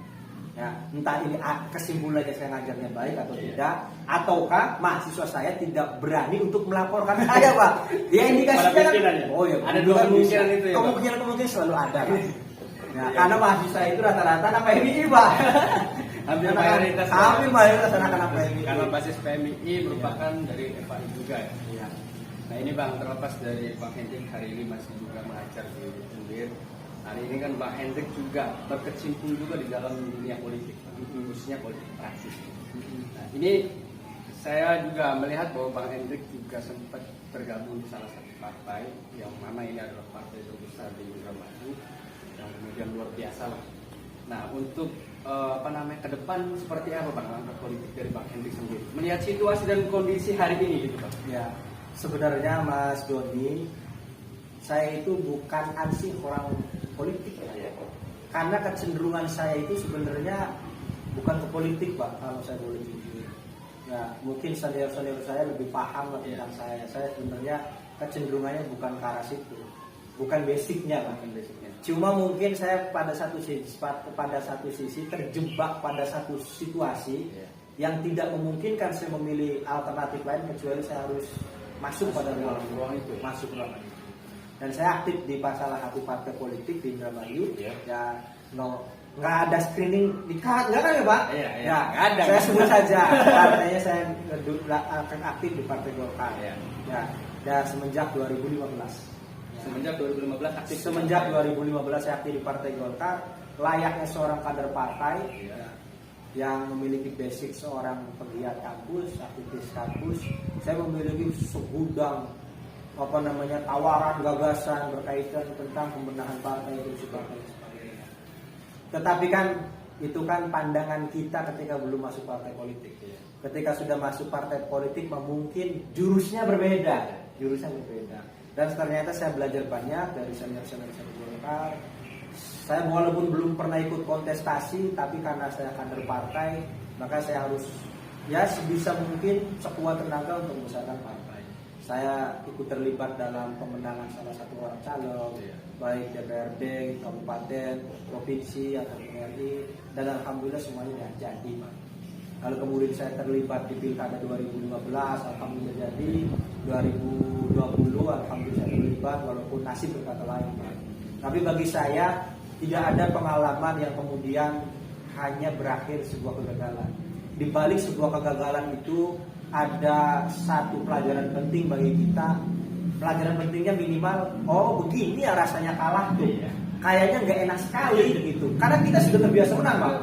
Ya, entah ini kesimpulannya saya ngajarnya baik atau tidak, ataukah mahasiswa saya tidak berani untuk melaporkan saya, Pak. Ya indikasinya kan, oh ya, ada dua kemungkinan itu ya. Kemungkinan selalu ada, Pak. Ya, karena mahasiswa itu rata-rata anak PMI, Pak. Hampir mayoritas anak-anak PMI. Karena basis PMI merupakan dari FAI juga ya. Iya. Nah ini Bang, terlepas dari Bang Hendrik hari ini masih juga mengajar di UNIR. Hari ini kan Bang Hendrik juga berkecimpung juga di dalam dunia politik, khususnya politik praktis. Nah ini saya juga melihat bahwa Bang Hendrik juga sempat tergabung di salah satu partai yang mana ini adalah partai terbesar di Indramayu yang kemudian luar biasa lah. Nah untuk ke depan seperti apa Bang langkah politik dari Bang Hendrik sendiri melihat situasi dan kondisi hari ini gitu Bang? Ya, sebenarnya Mas Doni, saya itu bukan ansi orang politik ya. Karena kecenderungan saya itu sebenarnya bukan ke politik, Pak, kalau saya boleh jujur. Ya, mungkin senior saya lebih paham lah tentang saya. Saya sebenarnya kecenderungannya bukan ke arah situ. Bukan basicnya, Pak. Cuma mungkin saya pada satu sisi terjebak pada satu situasi yang tidak memungkinkan saya memilih alternatif lain kecuali saya harus masuk pada ruang itu, masuk ruang itu. Dan saya aktif di salah satu partai politik di Indramayu. Ya, nggak ada screening di nggak kan ya Pak? Ya, nggak ada. Saya sebut saja partainya saya akan aktif di Partai Golkar. Ya, dan semenjak 2015. Semenjak 2015 aktif. Semenjak 2015 saya aktif di Partai Golkar, layaknya seorang kader partai yang memiliki basic seorang pegiat kampus, aktivis kampus. Saya memiliki segudang tawaran gagasan berkaitan tentang pembenahan partai itu sebagainya. Tetapi kan itu kan pandangan kita ketika belum masuk partai politik. Ketika sudah masuk partai politik mungkin jurusnya berbeda. Dan ternyata saya belajar banyak dari senior-senior Golkar. Saya walaupun belum pernah ikut kontestasi, tapi karena saya kader partai, maka saya harus sebisa mungkin sekuat tenaga untuk membesarkan partai. Saya ikut terlibat dalam pemenangan salah satu orang calon, baik DPRD, kabupaten, provinsi atau RI, dan alhamdulillah semuanya sudah jadi, Pak. Lalu kemudian saya terlibat di Pilkada 2015, alhamdulillah jadi. 2020 alhamdulillah saya terlibat walaupun nasib berkata lain, Pak. Tapi bagi saya tidak ada pengalaman yang kemudian hanya berakhir sebuah kegagalan. Di balik sebuah kegagalan itu ada satu pelajaran penting bagi kita. Pelajaran pentingnya minimal, begini ya rasanya kalah tuh. Kayaknya nggak enak sekali gitu. Karena kita sudah terbiasa menang, Pak.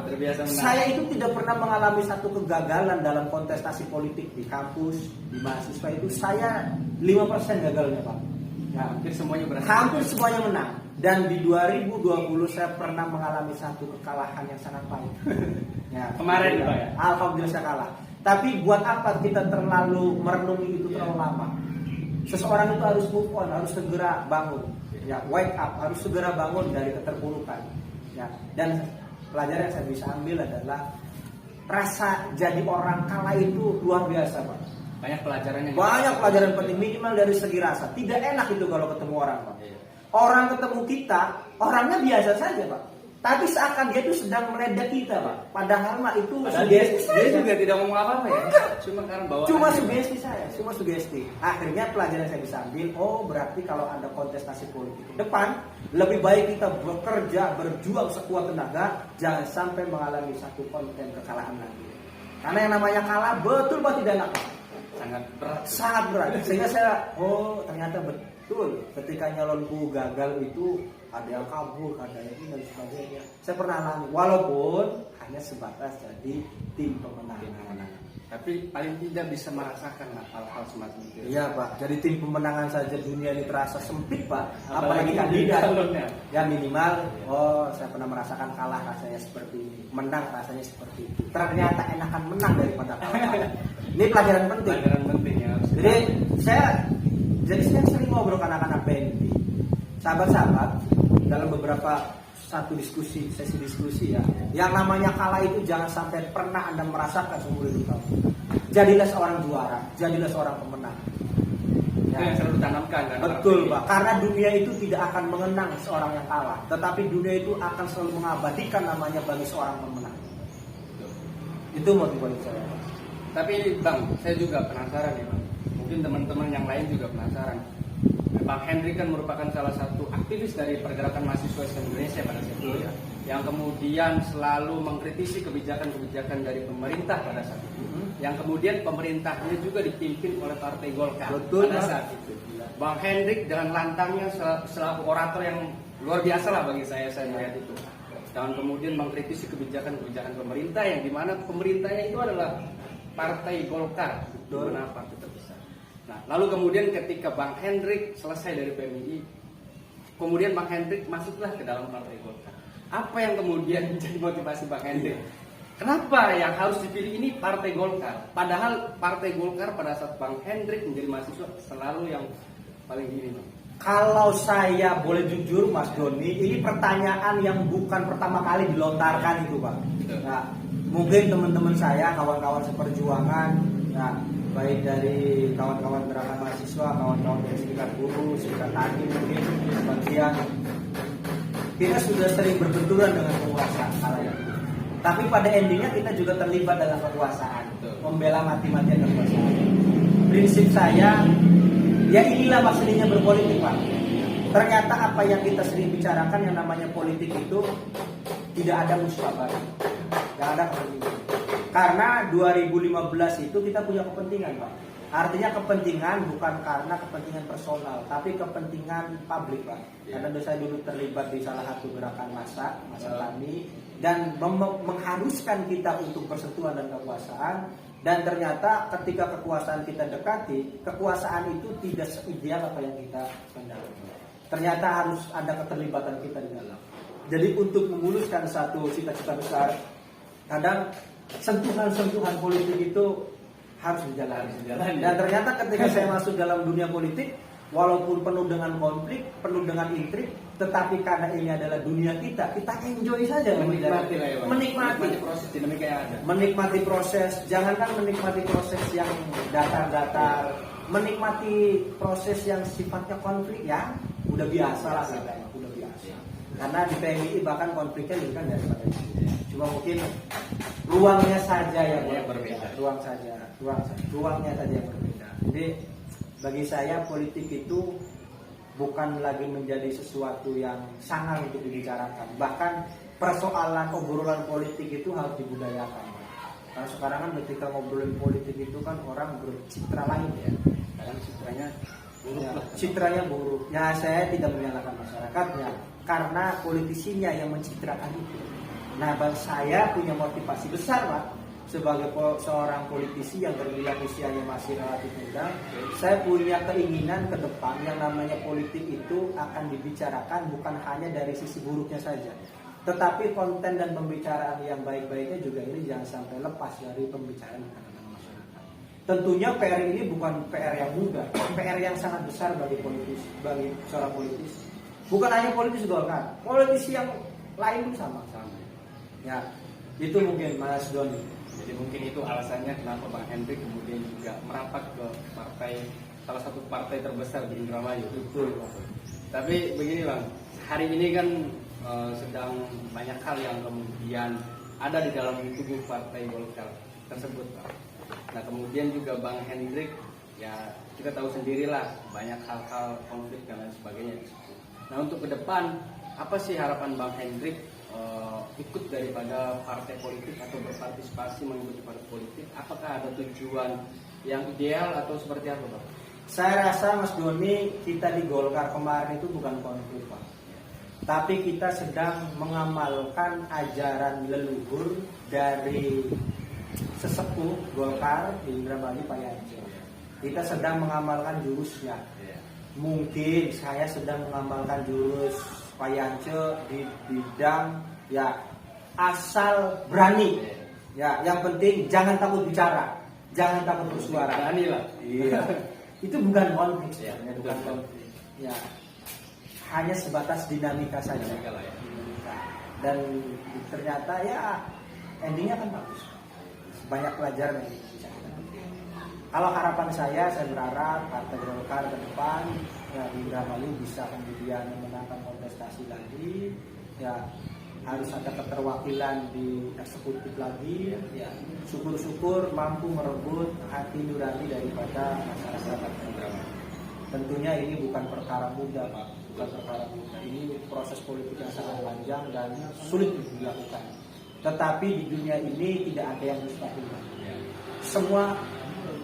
Saya itu tidak pernah mengalami satu kegagalan dalam kontestasi politik di kampus, di mahasiswa itu. Saya 5% gagalnya, Pak. Ya, hampir semuanya menang. Dan di 2020 saya pernah mengalami satu kekalahan yang sangat pahit. Kemarin, Pak ya. Alhamdulillah saya kalah. Tapi buat apa kita terlalu merenungi itu terlalu lama? Seseorang itu harus move on, harus segera bangun. Wake up, harus segera bangun dari keterpurukan. Dan pelajaran yang saya bisa ambil adalah rasa jadi orang kalah itu luar biasa, Pak. Banyak pelajaran penting, minimal dari segi rasa. Tidak enak itu kalau ketemu orang, Pak. Orang ketemu kita, orangnya biasa saja, Pak. Tapi seakan dia itu sedang meledak kita, Pak. Padahal itu sugesti dia juga tidak ngomong apa-apa ya. Cuma sugesti. Akhirnya pelajaran saya bisa ambil, berarti kalau ada kontestasi politik ke depan, lebih baik kita bekerja, berjuang sekuat tenaga, jangan sampai mengalami satu konten kekalahan lagi. Karena yang namanya kalah betul Pak tidak enak. sangat berat. Sangat berat. Sehingga saya, oh ternyata betul. Ketika nyalonku gagal itu ada yang kabur, ada yang ini dan sebagainya. Saya pernah alami, walaupun hanya sebatas jadi tim pemenangan. Tapi paling tidak bisa merasakan lah hal-hal semacam itu. Iya Pak, jadi tim pemenangan saja dunia ini terasa sempit Pak. Apalagi Apalagi kandidat. calonnya. Ya minimal, oh saya pernah merasakan kalah rasanya seperti ini, menang rasanya seperti itu. Ternyata enakan menang daripada kalah. Ini pelajaran penting. Pelajaran penting ya. Jadi saya sering ngobrol dengan anak-anak PNP, sahabat-sahabat, dalam beberapa sesi diskusi ya. Yang namanya kalah itu jangan sampai pernah Anda merasakan seumur hidup kamu. Jadilah seorang juara, jadilah seorang pemenang. Itu yang selalu ditanamkan kan. Betul Pak, karena dunia itu tidak akan mengenang seorang yang kalah, tetapi dunia itu akan selalu mengabadikan namanya bagi seorang pemenang. Itu motivasi saya. Tapi Bang, saya juga penasaran ya Bang. Mungkin teman-teman yang lain juga penasaran. Bang Hendrik kan merupakan salah satu aktivis dari pergerakan mahasiswa Indonesia pada saat itu ya, yang kemudian selalu mengkritisi kebijakan-kebijakan dari pemerintah pada saat itu, yang kemudian pemerintahnya juga dipimpin oleh Partai Golkar. Betul, pada saat itu. Bang Hendrik dengan lantangnya selaku orator yang luar biasa lah bagi saya melihat itu. Dan kemudian mengkritisi kebijakan-kebijakan pemerintah yang dimana pemerintahnya itu adalah Partai Golkar, Betul. mana partai terbesar. Nah, lalu kemudian ketika Bang Hendrik selesai dari PMI, kemudian Bang Hendrik masuklah ke dalam Partai Golkar. Apa yang kemudian menjadi motivasi Bang Hendrik? Kenapa yang harus dipilih ini Partai Golkar? Padahal Partai Golkar pada saat Bang Hendrik menjadi mahasiswa selalu yang paling gini, Bang. Kalau saya boleh jujur Mas Doni, ini pertanyaan yang bukan pertama kali dilontarkan itu Pak. Nah, mungkin teman-teman saya, kawan-kawan seperjuangan, nah, baik dari kawan-kawan gerakan mahasiswa, kawan-kawan dari serikat buruh, serikat tani mungkin sebagian, kita sudah sering berbenturan dengan penguasa kala itu. Tapi pada endingnya kita juga terlibat dalam kekuasaan, membela mati-matian kekuasaan. Prinsip saya, ya inilah maksudnya berpolitik Pak. Ternyata apa yang kita sering bicarakan yang namanya politik itu tidak ada musawarah, tidak ada kepentingan. Karena 2015 itu kita punya kepentingan Pak. Artinya kepentingan bukan karena kepentingan personal, tapi kepentingan publik Pak. Karena saya dulu terlibat di salah satu gerakan massa tani, dan mengharuskan kita untuk bersentuhan dan kekuasaan. Dan ternyata ketika kekuasaan kita dekati, kekuasaan itu tidak seideal apa yang kita kehendaki. Ternyata harus ada keterlibatan kita di dalam. Jadi untuk memuluskan satu cita-cita besar, kadang sentuhan-sentuhan politik itu harus dijalani. Dan ternyata ketika saya masuk dalam dunia politik, walaupun penuh dengan konflik, penuh dengan intrik, tetapi karena ini adalah dunia kita enjoy saja, menikmati proses dinamika yang ada. Menikmati proses, jangankan menikmati proses yang datar-datar, menikmati proses yang sifatnya konflik ya, udah biasa lah katanya, udah biasa. Karena di PMI bahkan konfliknya lebih kan daripada itu. Cuma mungkin ruangnya saja yang berbeda. Ruangnya saja yang berbeda. Jadi bagi saya politik itu bukan lagi menjadi sesuatu yang sangar untuk dibicarakan. Bahkan persoalan obrolan politik itu harus dibudayakan. Karena sekarang kan ketika ngobrolin politik itu kan orang bercitra lain ya. Kadang citranya buruk Ya, lah. citranya buruk. Ya saya tidak menyalahkan masyarakatnya, karena politisinya yang mencitrakan itu. Nah, saya punya motivasi besar Pak, sebagai seorang politisi yang terbilang usianya masih relatif muda. Saya punya keinginan ke depan yang namanya politik itu akan dibicarakan bukan hanya dari sisi buruknya saja, tetapi konten dan pembicaraan yang baik-baiknya juga ini jangan sampai lepas dari pembicaraan dengan masyarakat. Tentunya PR ini bukan PR yang mudah, PR yang sangat besar bagi seorang politisi. Bukan hanya politisi Golkar, politisi yang lain pun sama. Ya, itu mungkin Mas Doni. Jadi mungkin itu alasannya kenapa Bang Hendrik kemudian juga merapat ke salah satu partai terbesar di Indramayu. Betul. Tapi begini Bang, hari ini kan sedang banyak hal yang kemudian ada di dalam tubuh partai Golkar tersebut Bang. Nah kemudian juga Bang Hendrik, ya kita tahu sendirilah banyak hal-hal konflik dan lain sebagainya di situ. Nah untuk ke depan, apa sih harapan Bang Hendrik ikut daripada partai politik atau berpartisipasi mengikuti partai politik, apakah ada tujuan yang ideal atau seperti apa, Pak? Saya rasa Mas Doni, kita di Golkar kemarin itu bukan konflik, Pak. Tapi kita sedang mengamalkan ajaran leluhur dari sesepuh Golkar Indrabali Pak Yance. Kita sedang mengamalkan jurusnya. Mungkin saya sedang mengamalkan jurus Pak Yance di bidang ya asal berani. Ya, yang penting jangan takut bicara, jangan takut bersuara. Berani lah. Iya. Itu bukan konflik, Ya, bukan konflik. Ya, hanya sebatas dinamika saja. Dinamika lah ya. Dan ternyata ya endingnya kan bagus. Banyak pelajaran yang bisa kita petik. Kalau harapan saya berharap Partai Golkar ke depan ya, di Indramayu bisa kemudian memenangkan kontestasi lagi. Ya, harus ada keterwakilan di eksekutif lagi. Ya, syukur-syukur mampu merebut hati nurani daripada masyarakat Indramayu. Tentunya ini bukan perkara mudah, Pak. Bukan perkara mudah. Ini proses politik yang sangat panjang dan sulit dilakukan. Tetapi di dunia ini tidak ada yang mustahil. Semua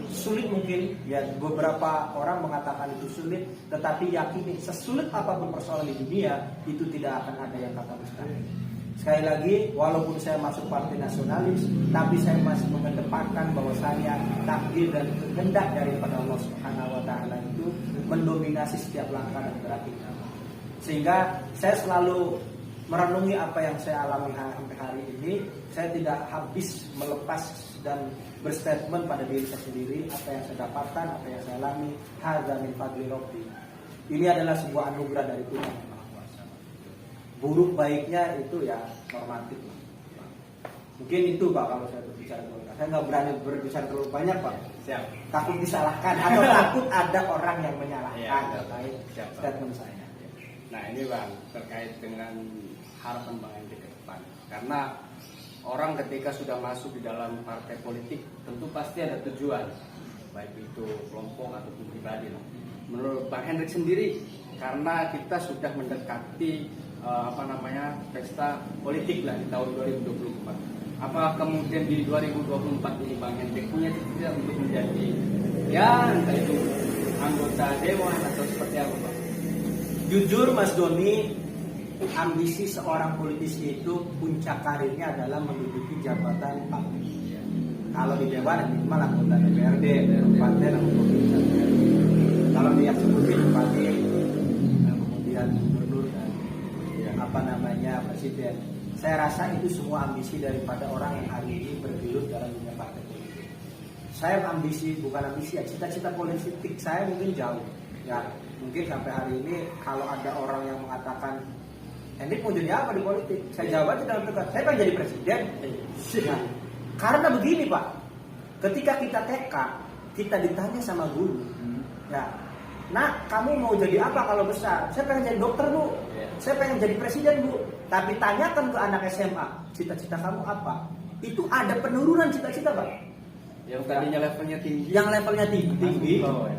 sulit mungkin. Ya, beberapa orang mengatakan itu sulit, tetapi yakini sesulit apapun persoalan di dunia itu tidak akan ada yang kata mustahil. Sekali lagi, walaupun saya masuk partai nasionalis, tapi saya masih mengedepankan bahwasanya takdir dan kehendak daripada Allah Subhanahu wa taala itu mendominasi setiap langkah dan gerak kita. Sehingga saya selalu merenungi apa yang saya alami sampai hari ini. Saya tidak habis melepas dan berstatement pada diri saya sendiri, apa yang saya dapatkan, apa yang saya alami, hadza min fadli rabbi. Ini adalah sebuah anugerah dari Tuhan Yang Maha Kuasa. Buruk baiknya itu ya normatif. Mungkin itu Pak kalau saya berbicara Golkar. Saya nggak berani berbicara terlalu banyak Pak. Siap. Takut disalahkan atau takut ada orang yang menyalahkan Ya, terkait siap, Pak. statement saya. Nah ini Bang, terkait dengan harapan Bang Hendrik ke depan. Karena orang ketika sudah masuk di dalam partai politik tentu pasti ada tujuan, baik itu kelompok ataupun pribadi. Menurut Bang Hendrik sendiri, karena kita sudah mendekati pesta politik lah di tahun 2024. Apa kemudian di 2024 ini Bang Hendrik punya cita-cita untuk menjadi ya entah itu anggota dewan atau seperti apa Bang? Jujur Mas Doni, ambisi seorang politisi itu puncak karirnya adalah menduduki jabatan publik. Kalau di dewan minimal anggota DPRD, kabupaten atau provinsi. Kalau di eksekutif bupati, kemudian gubernur dan presiden. Saya rasa itu semua ambisi daripada orang yang hari ini bergelut dalam dunia partai politik. Saya bukan ambisi ya, cita-cita politik saya mungkin jauh. Ya, mungkin sampai hari ini kalau ada orang yang mengatakan Hendrik mau jadi apa di politik? Saya jawab dalam tegas, saya pengen jadi presiden. Nah, karena begini Pak, ketika kita TK, kita ditanya sama guru, ya, nah kamu mau jadi apa kalau besar? Saya pengen jadi dokter Bu, saya pengen jadi presiden Bu. Tapi tanyakan ke anak SMA, cita-cita kamu apa? Itu ada penurunan cita-cita Pak. Yang tadinya levelnya tinggi. Yang levelnya tinggi,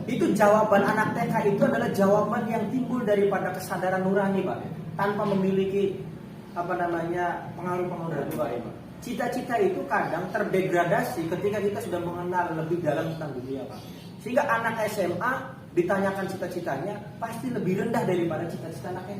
itu jawaban anak TK itu adalah jawaban yang timbul daripada kesadaran nurani Pak, tanpa memiliki pengaruh-pengaruh dari luar. Cita-cita itu kadang terdegradasi ketika kita sudah mengenal lebih dalam tentang dunia Pak. Sehingga anak SMA ditanyakan cita-citanya pasti lebih rendah daripada cita-cita anak TK.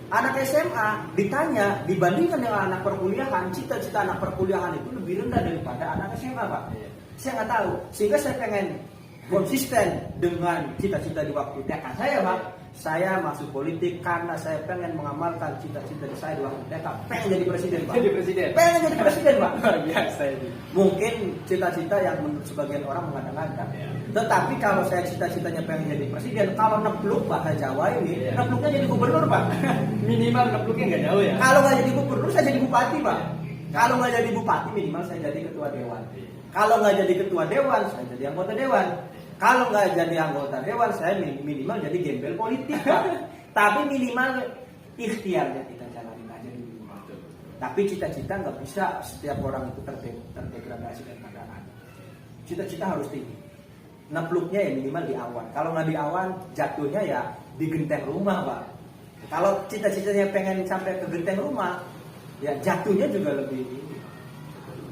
Anak SMA ditanya dibandingkan dengan anak perkuliahan, cita-cita anak perkuliahan itu lebih rendah daripada anak SMA Pak. Saya nggak tahu, sehingga saya pengen konsisten dengan cita-cita di waktu TK saya Pak. Saya masuk politik karena saya pengen mengamalkan cita-cita saya di waktu TK. Pengen jadi presiden Pak. Jadi presiden. Pengen jadi presiden Pak. Luar biasa ini. Mungkin cita-cita yang menurut sebagian orang mengada-ngada. Tetapi kalau saya cita-citanya pengen jadi presiden, kalau nepluk bahasa Jawa ini, nepluknya jadi gubernur Pak. Minimal nepluknya nggak jauh ya. Kalau nggak jadi gubernur, saya jadi bupati Pak. Kalau nggak jadi bupati, minimal saya jadi ketua dewan. Kalau nggak jadi ketua dewan, saya jadi anggota dewan. Kalau nggak jadi anggota dewan, saya minimal jadi gembel politik Pak. Tapi minimal ikhtiarnya kita jalanin aja dulu. Tapi cita-cita nggak bisa setiap orang itu terdegradasi dan pandangan. Cita-cita harus tinggi. Nepluknya ya minimal di awan. Kalau nggak di awan, jatuhnya ya di genteng rumah Pak. Kalau cita-citanya pengen sampai ke genteng rumah, ya jatuhnya juga lebih tinggi.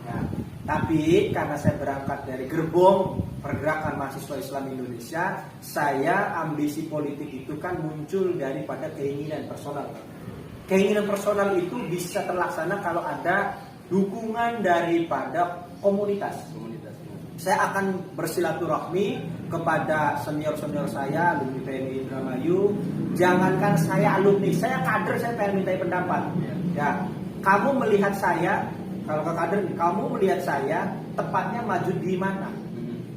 Ya. Tapi karena saya berangkat dari gerbong pergerakan mahasiswa Islam Indonesia, saya ambisi politik itu kan muncul daripada keinginan personal. Keinginan personal itu bisa terlaksana kalau ada dukungan daripada komunitas. Saya akan bersilaturahmi kepada senior-senior saya, alumni PMI Indramayu. Jangankan saya alumni, saya kader, saya pengen minta pendapat. Ya, kamu melihat saya, kalau ke kader, kamu melihat saya tepatnya maju di mana?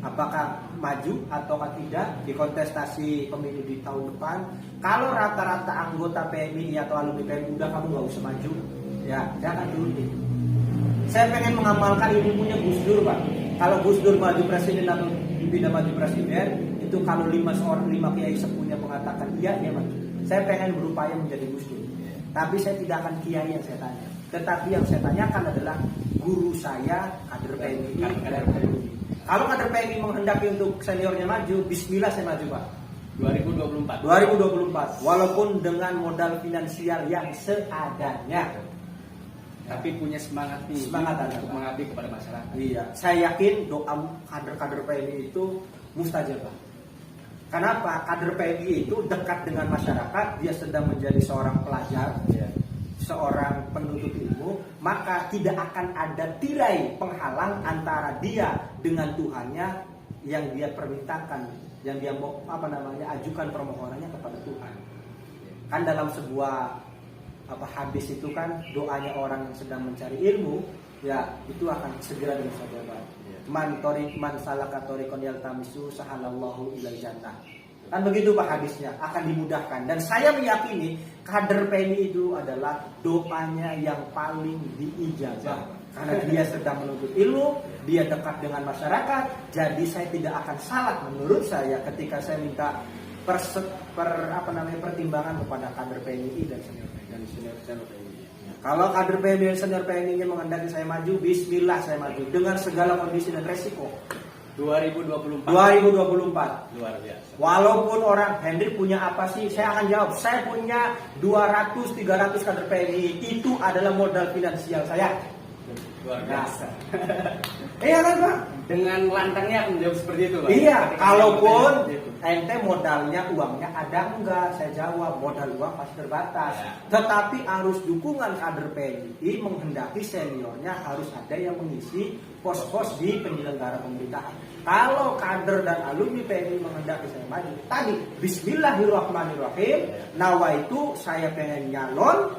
Apakah maju atau tidak di kontestasi pemilu di tahun depan? Kalau rata-rata anggota PMI atau alumni PMI udah, kamu nggak usah maju. Ya, jangan dulu. Saya pengen mengamalkan ilmunya Gus Dur, Pak. Kalau Gus Dur maju presiden atau tidak maju presiden, itu kalau 5 kiai sepuhnya mengatakan iya, dia maju. Saya pengen berupaya menjadi Gus Dur. Tapi saya tidak akan kiai yang saya tanya. Tetapi yang saya tanyakan adalah guru saya, kader PMI. Kalau kader PMI menghendaki untuk seniornya maju, bismillah saya maju, Pak. 2024. Walaupun dengan modal finansial yang seadanya. Tapi punya semangat tinggi untuk mengabdi kepada masyarakat. Iya, saya yakin doa kader-kader PMI itu mustajabah. Kenapa? Kader PMI itu dekat dengan masyarakat, dia sedang menjadi seorang pelajar, seorang penuntut ilmu, maka tidak akan ada tirai penghalang antara dia dengan Tuhannya yang dia permintakan, yang dia mau ajukan permohonannya kepada Tuhan. Kan dalam sebuah hadis itu kan doanya orang yang sedang mencari ilmu, ya itu akan segera mustajabah. Man salaka tariqan yaltamisu sahalallahu ilal jannah. Kan begitu Pak hadisnya, akan dimudahkan. Dan saya meyakini kader PMI itu adalah doanya yang paling diijabah. Karena dia sedang menuntut ilmu, dia dekat dengan masyarakat, jadi saya tidak akan salah menurut saya ketika saya minta pertimbangan kepada kader PMI dan senior PMI. Kalau kader PMI dan senior PMI-nya menghendaki saya maju, bismillah saya maju dengan segala kondisi dan resiko. 2024. Luar biasa. Walaupun orang Hendrik punya apa sih? Saya akan jawab. Saya punya 200-300 kader PMI. Itu adalah modal finansial saya. Luar biasa. Iya kan Pak? Dengan lantangnya akan menjawab seperti itu Pak. Iya, kalaupun ente modalnya, uangnya ada enggak? Saya jawab, modal uang pasti terbatas. Ya. Tetapi harus dukungan kader PMI menghendaki seniornya harus ada yang mengisi pos-pos di penyelenggara pemerintahan. Kalau kader dan alumni PMI menghendaki saya maju, tadi bismillahirrahmanirrahim, nawaitu saya pengen nyalon,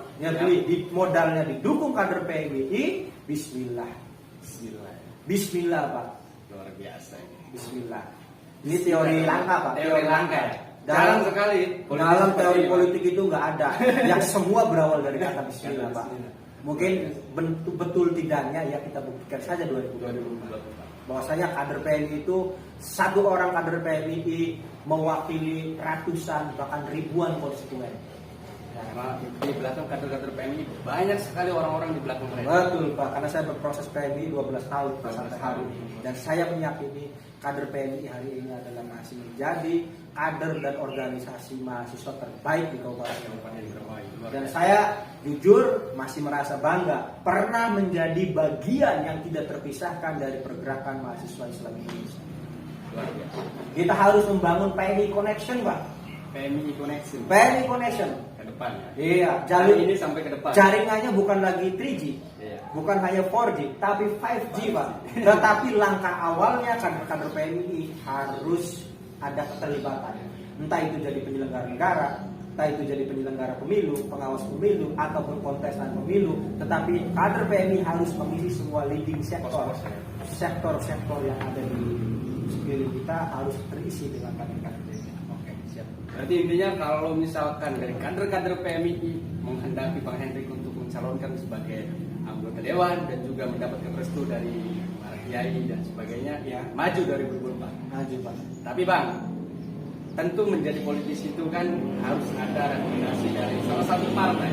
di modalnya didukung kader PMI, bismillah Pak. Luar biasa ini. Bismillah. Ini teori langka Pak. Teori langka. Dalam sekali. Dalam teori politik itu nggak ada. Yang semua berawal dari kata bismillah Pak. Mungkin betul tidaknya ya kita buktikan saja 2024. Bahwasanya kader PMI itu satu orang kader PMI mewakili ratusan bahkan ribuan konstituen. Karena di belakang kader-kader PMI banyak sekali orang-orang di belakang mereka. Betul Pak, karena saya berproses PMI 12 tahun sampai hari ini. Dan saya meyakini kader PMI hari ini adalah masih menjadi kader dan organisasi mahasiswa terbaik di Kabupaten Indramayu. Dan saya jujur masih merasa bangga pernah menjadi bagian yang tidak terpisahkan dari pergerakan mahasiswa Islam Indonesia. Kita harus membangun PMI Connection Pak. PMI Connection. Depan, ya? Iya, jalur ini sampai ke depan. Jaringannya bukan lagi 3G, bukan hanya 4G, tapi 5G Pak. Tetapi langkah awalnya kader-kader PMI harus ada keterlibatan. Entah itu jadi penyelenggara negara, entah itu jadi penyelenggara pemilu, pengawas pemilu, ataupun kontestan pemilu. Tetapi kader PMI harus mengisi semua leading sektor yang ada di sekeliling kita harus terisi dengan kader-kader PMI. Berarti intinya kalau misalkan dari kader-kader PMI menghendaki Bang Hendrik untuk mencalonkan sebagai anggota dewan dan juga mendapatkan restu dari para kiai dan sebagainya, ya maju 2024. Maju Pak. Tapi Bang, tentu menjadi politisi itu kan harus ada rekomendasi dari salah satu partai.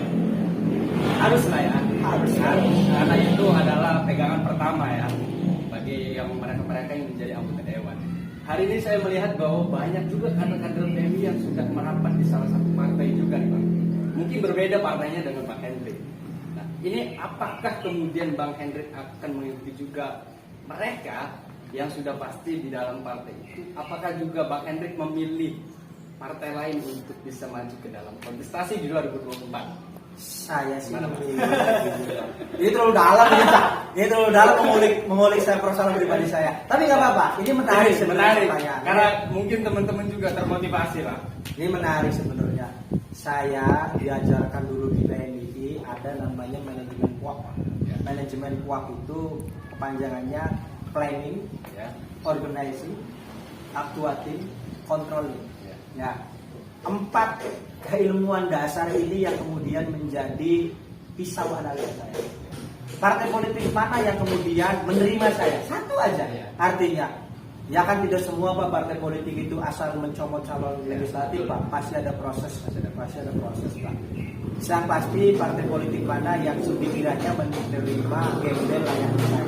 Haruslah ya. Harus. Karena itu adalah pegangan pertama ya bagi yang mereka yang menjadi anggota dewan. Hari ini saya melihat bahwa banyak juga kader-kader PMI yang sudah merapat di salah satu partai juga nih Bang. mungkin berbeda partainya dengan Bang Hendrik. Nah, ini apakah kemudian Bang Hendrik akan mengikuti juga mereka yang sudah pasti di dalam partai itu? Apakah juga Bang Hendrik memilih partai lain untuk bisa maju ke dalam kontestasi di 2024? Saya sih ini terlalu dalam ini terlalu dalam mengulik saya persoalan pribadi saya. Tapi nggak apa-apa, ini menarik menarik sebenarnya. karena mungkin teman-teman juga termotivasi lah. Ini menarik sebenarnya. Saya diajarkan dulu di PNII ada namanya manajemen kuak. Ya. Manajemen kuak itu kepanjangannya planning, Ya. organizing, actuating, controlling. Ya. Ya, 4 keilmuan dasar ini yang kemudian menjadi pisau analisa saya. Partai politik mana yang kemudian menerima saya? Satu aja. Ya. Artinya, ya kan tidak semua Pak partai politik itu asal mencomot calon legislatif Pak. Pasti ada proses, pasti ada proses Pak. Yang pasti partai politik mana yang sekiranya menerima gembel layani saya.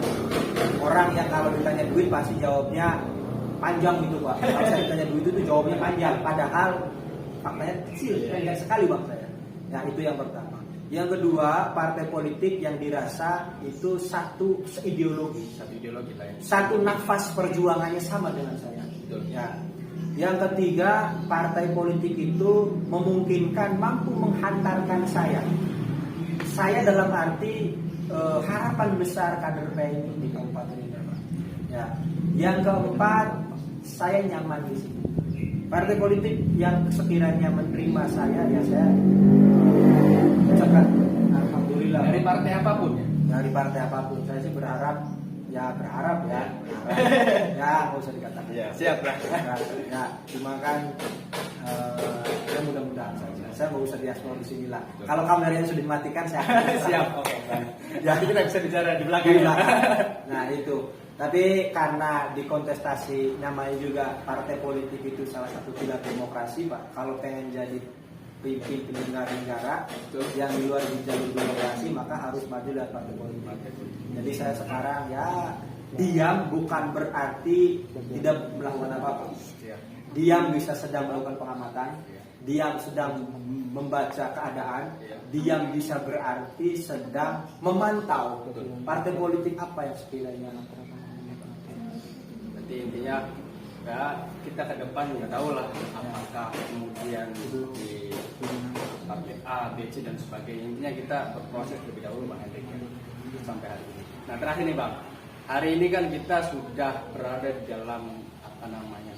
Orang yang kalau ditanya duit pasti jawabnya panjang gitu Pak. Kalau saya ditanya duit itu jawabnya panjang. Padahal faktanya kecil, pendek sekali Bang saya. Ya itu yang pertama. Yang kedua, partai politik yang dirasa itu satu ideologi, satu nafas perjuangannya sama dengan saya. Betul. Ya. Yang ketiga, partai politik itu memungkinkan mampu menghantarkan saya. Saya dalam arti harapan besar kader PNI di Kabupaten Indra. Ya. Yang keempat, saya nyaman di sini. Partai politik yang sekiranya menerima saya, ya saya ucapkan alhamdulillah. Dari partai apapun ya. Dari partai apapun, saya sih berharap ya. Ya nggak usah dikatakan. Ya, siap lah. Ya, cuma kan ya mudah-mudahan saja. Saya nggak usah diaspor di sini lah. Kalau kameranya sudah dimatikan, saya Siap, oke. Ya Kita bisa bicara di di belakang. belakang. Nah itu. Tapi karena di kontestasi namanya juga partai politik itu salah satu pilar demokrasi Pak. Kalau pengen jadi pimpin penyelenggara negara yang di luar jalur demokrasi maka harus maju dari partai politik. Jadi saya sekarang ya diam bukan berarti tidak melakukan apa-apa. Diam bisa sedang melakukan pengamatan, diam sedang membaca keadaan, diam bisa berarti sedang memantau partai politik apa yang sekiranya. Berarti intinya ya kita ke depan nggak tahu lah apakah kemudian di partai A, B, C dan sebagainya. Intinya kita berproses lebih dahulu Bang Hendrik sampai hari ini. Nah terakhir nih Bang, hari ini kan kita sudah berada di dalam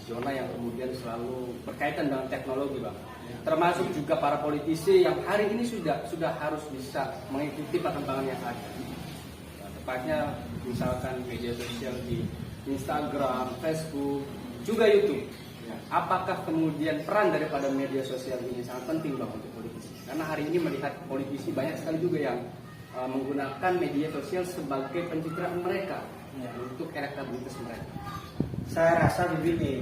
zona yang kemudian selalu berkaitan dengan teknologi Bang. Termasuk juga para politisi yang hari ini sudah harus bisa mengikuti perkembangan yang ada. Nah, tepatnya misalkan media sosial di Instagram, Facebook, juga YouTube. Apakah kemudian peran daripada media sosial ini sangat penting Bang untuk politisi? Karena hari ini melihat politisi banyak sekali juga yang menggunakan media sosial sebagai pencitraan mereka untuk elektabilitas mereka. Saya rasa begini,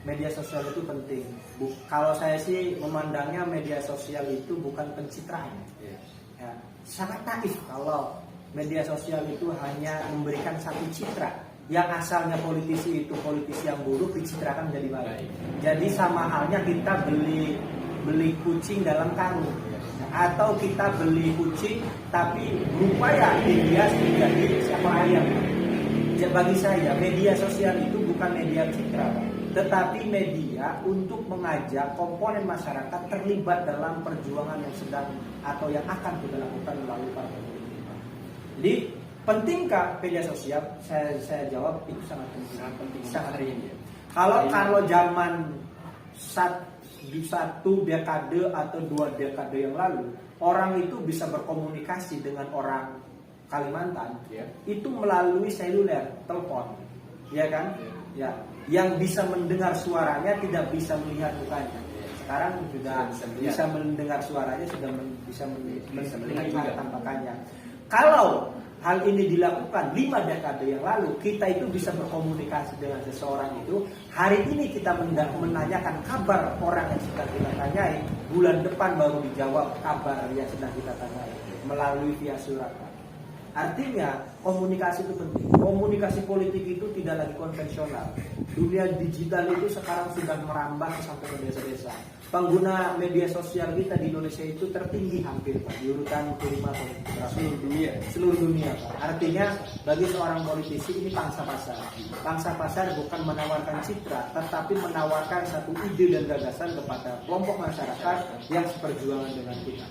media sosial itu penting. Kalau saya sih memandangnya media sosial itu bukan pencitraan. Ya, sangat naif kalau media sosial itu hanya memberikan satu citra. Yang asalnya politisi itu politisi yang buruk dicitrakan menjadi baik. Jadi sama halnya kita beli kucing dalam karung, atau kita beli kucing tapi berupaya dihias menjadi siapa ayam. Bagi saya media sosial itu bukan media citra, tetapi media untuk mengajak komponen masyarakat terlibat dalam perjuangan yang sedang atau yang akan kita lakukan melalui partai politik. Jadi pentingkah media sosial? Saya jawab itu sangat penting, sangat hari ini. Kalau zaman satu dekade atau 2 dekade yang lalu, orang itu bisa berkomunikasi dengan orang Kalimantan, itu melalui seluler, telepon, ya kan? Ya, yang bisa mendengar suaranya tidak bisa melihat mukanya. Sekarang sudah bisa mendengar suaranya, sudah bisa melihat tampakannya. Kalau hal ini dilakukan 5 dekade yang lalu, kita itu bisa berkomunikasi dengan seseorang itu. Hari ini kita menanyakan kabar orang yang sedang kita tanyai, bulan depan baru dijawab kabar yang sedang kita tanyai melalui via surat. Artinya komunikasi itu penting. Komunikasi politik itu tidak lagi konvensional. Dunia digital itu sekarang sudah merambah sampai ke desa-desa. Pengguna media sosial kita di Indonesia itu tertinggi hampir Pak, di urutan kelima Seluruh dunia. seluruh dunia Pak. Artinya bagi seorang politisi ini pangsa pasar. Pangsa pasar bukan menawarkan citra, tetapi menawarkan satu ide dan gagasan kepada kelompok masyarakat yang seperjuangan dengan kita.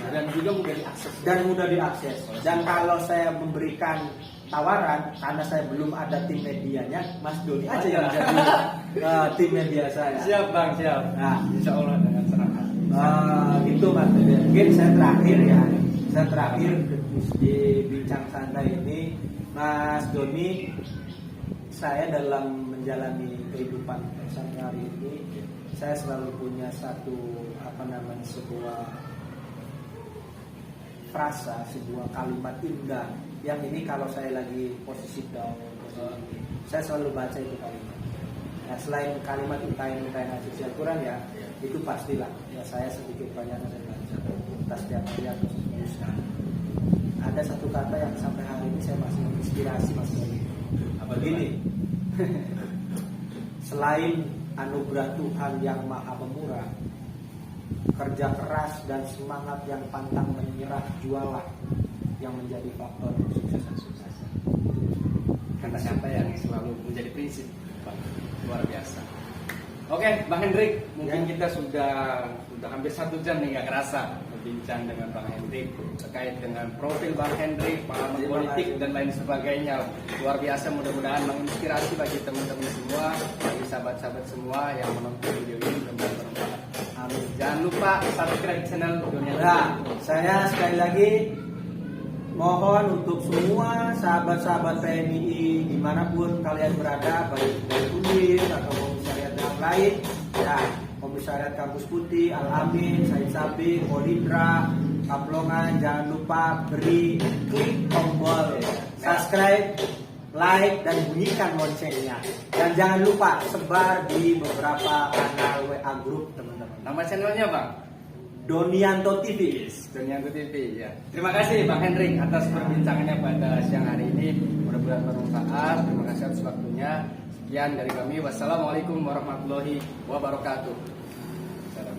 Dan juga mudah diakses. Mudah diakses. Dan kalau saya memberikan tawaran, karena saya belum ada tim medianya, Mas Doni aja yang jadi tim media saya. Siap Bang, siap. Nah, Insya Allah dengan senang hati. Gitu Mas Doni. Mungkin saya terakhir di bincang santai ini, Mas Doni, saya dalam menjalani kehidupan sehari-hari ini, saya selalu punya sebuah frasa, sebuah kalimat indah yang ini kalau saya lagi posisi down, saya selalu baca itu kalimat. Nah, selain kalimat utain hasil Al-Quran ya, itu pastilah ya saya sedikit banyak saya baca entah setiap hari atau seterusnya. Ada satu kata yang sampai hari ini saya masih menginspirasi Mas Doni. Apa begini? Selain anugerah Tuhan yang maha pemurah, kerja keras dan semangat yang pantang menyerah jualah yang menjadi faktor sukses. Kata-kata yang selalu menjadi prinsip, Bang. Luar biasa. Oke, Bang Hendrik, mungkin kita sudah hampir 1 jam nih, nggak kerasa berbincang dengan Bang Hendrik terkait dengan profil Bang Hendrik, pengalaman politik dan lain sebagainya. Luar biasa, mudah-mudahan menginspirasi bagi teman-teman semua, bagi sahabat-sahabat semua yang menonton video ini, mudah-mudahan bermanfaat. Amin. Jangan lupa subscribe channel Dunia. Nah, saya sekali lagi mohon untuk semua sahabat-sahabat PMII dimanapun kalian berada, baik dari Unir atau komisariat yang lain, ya komisariat Kampus Putih, Al-Amin, Said Sabi, Polindra, Kaplongan, jangan lupa klik tombol subscribe, like dan bunyikan loncengnya, dan jangan lupa sebar di beberapa kanal WA grup teman-teman. Nama channelnya Bang? Donianto TV. Donianto TV ya. Terima kasih Bang Hendrik atas perbincangannya pada siang hari ini. Mudah-mudahan bermanfaat. Terima kasih atas waktunya. Sekian dari kami. Wassalamualaikum warahmatullahi wabarakatuh. Salam.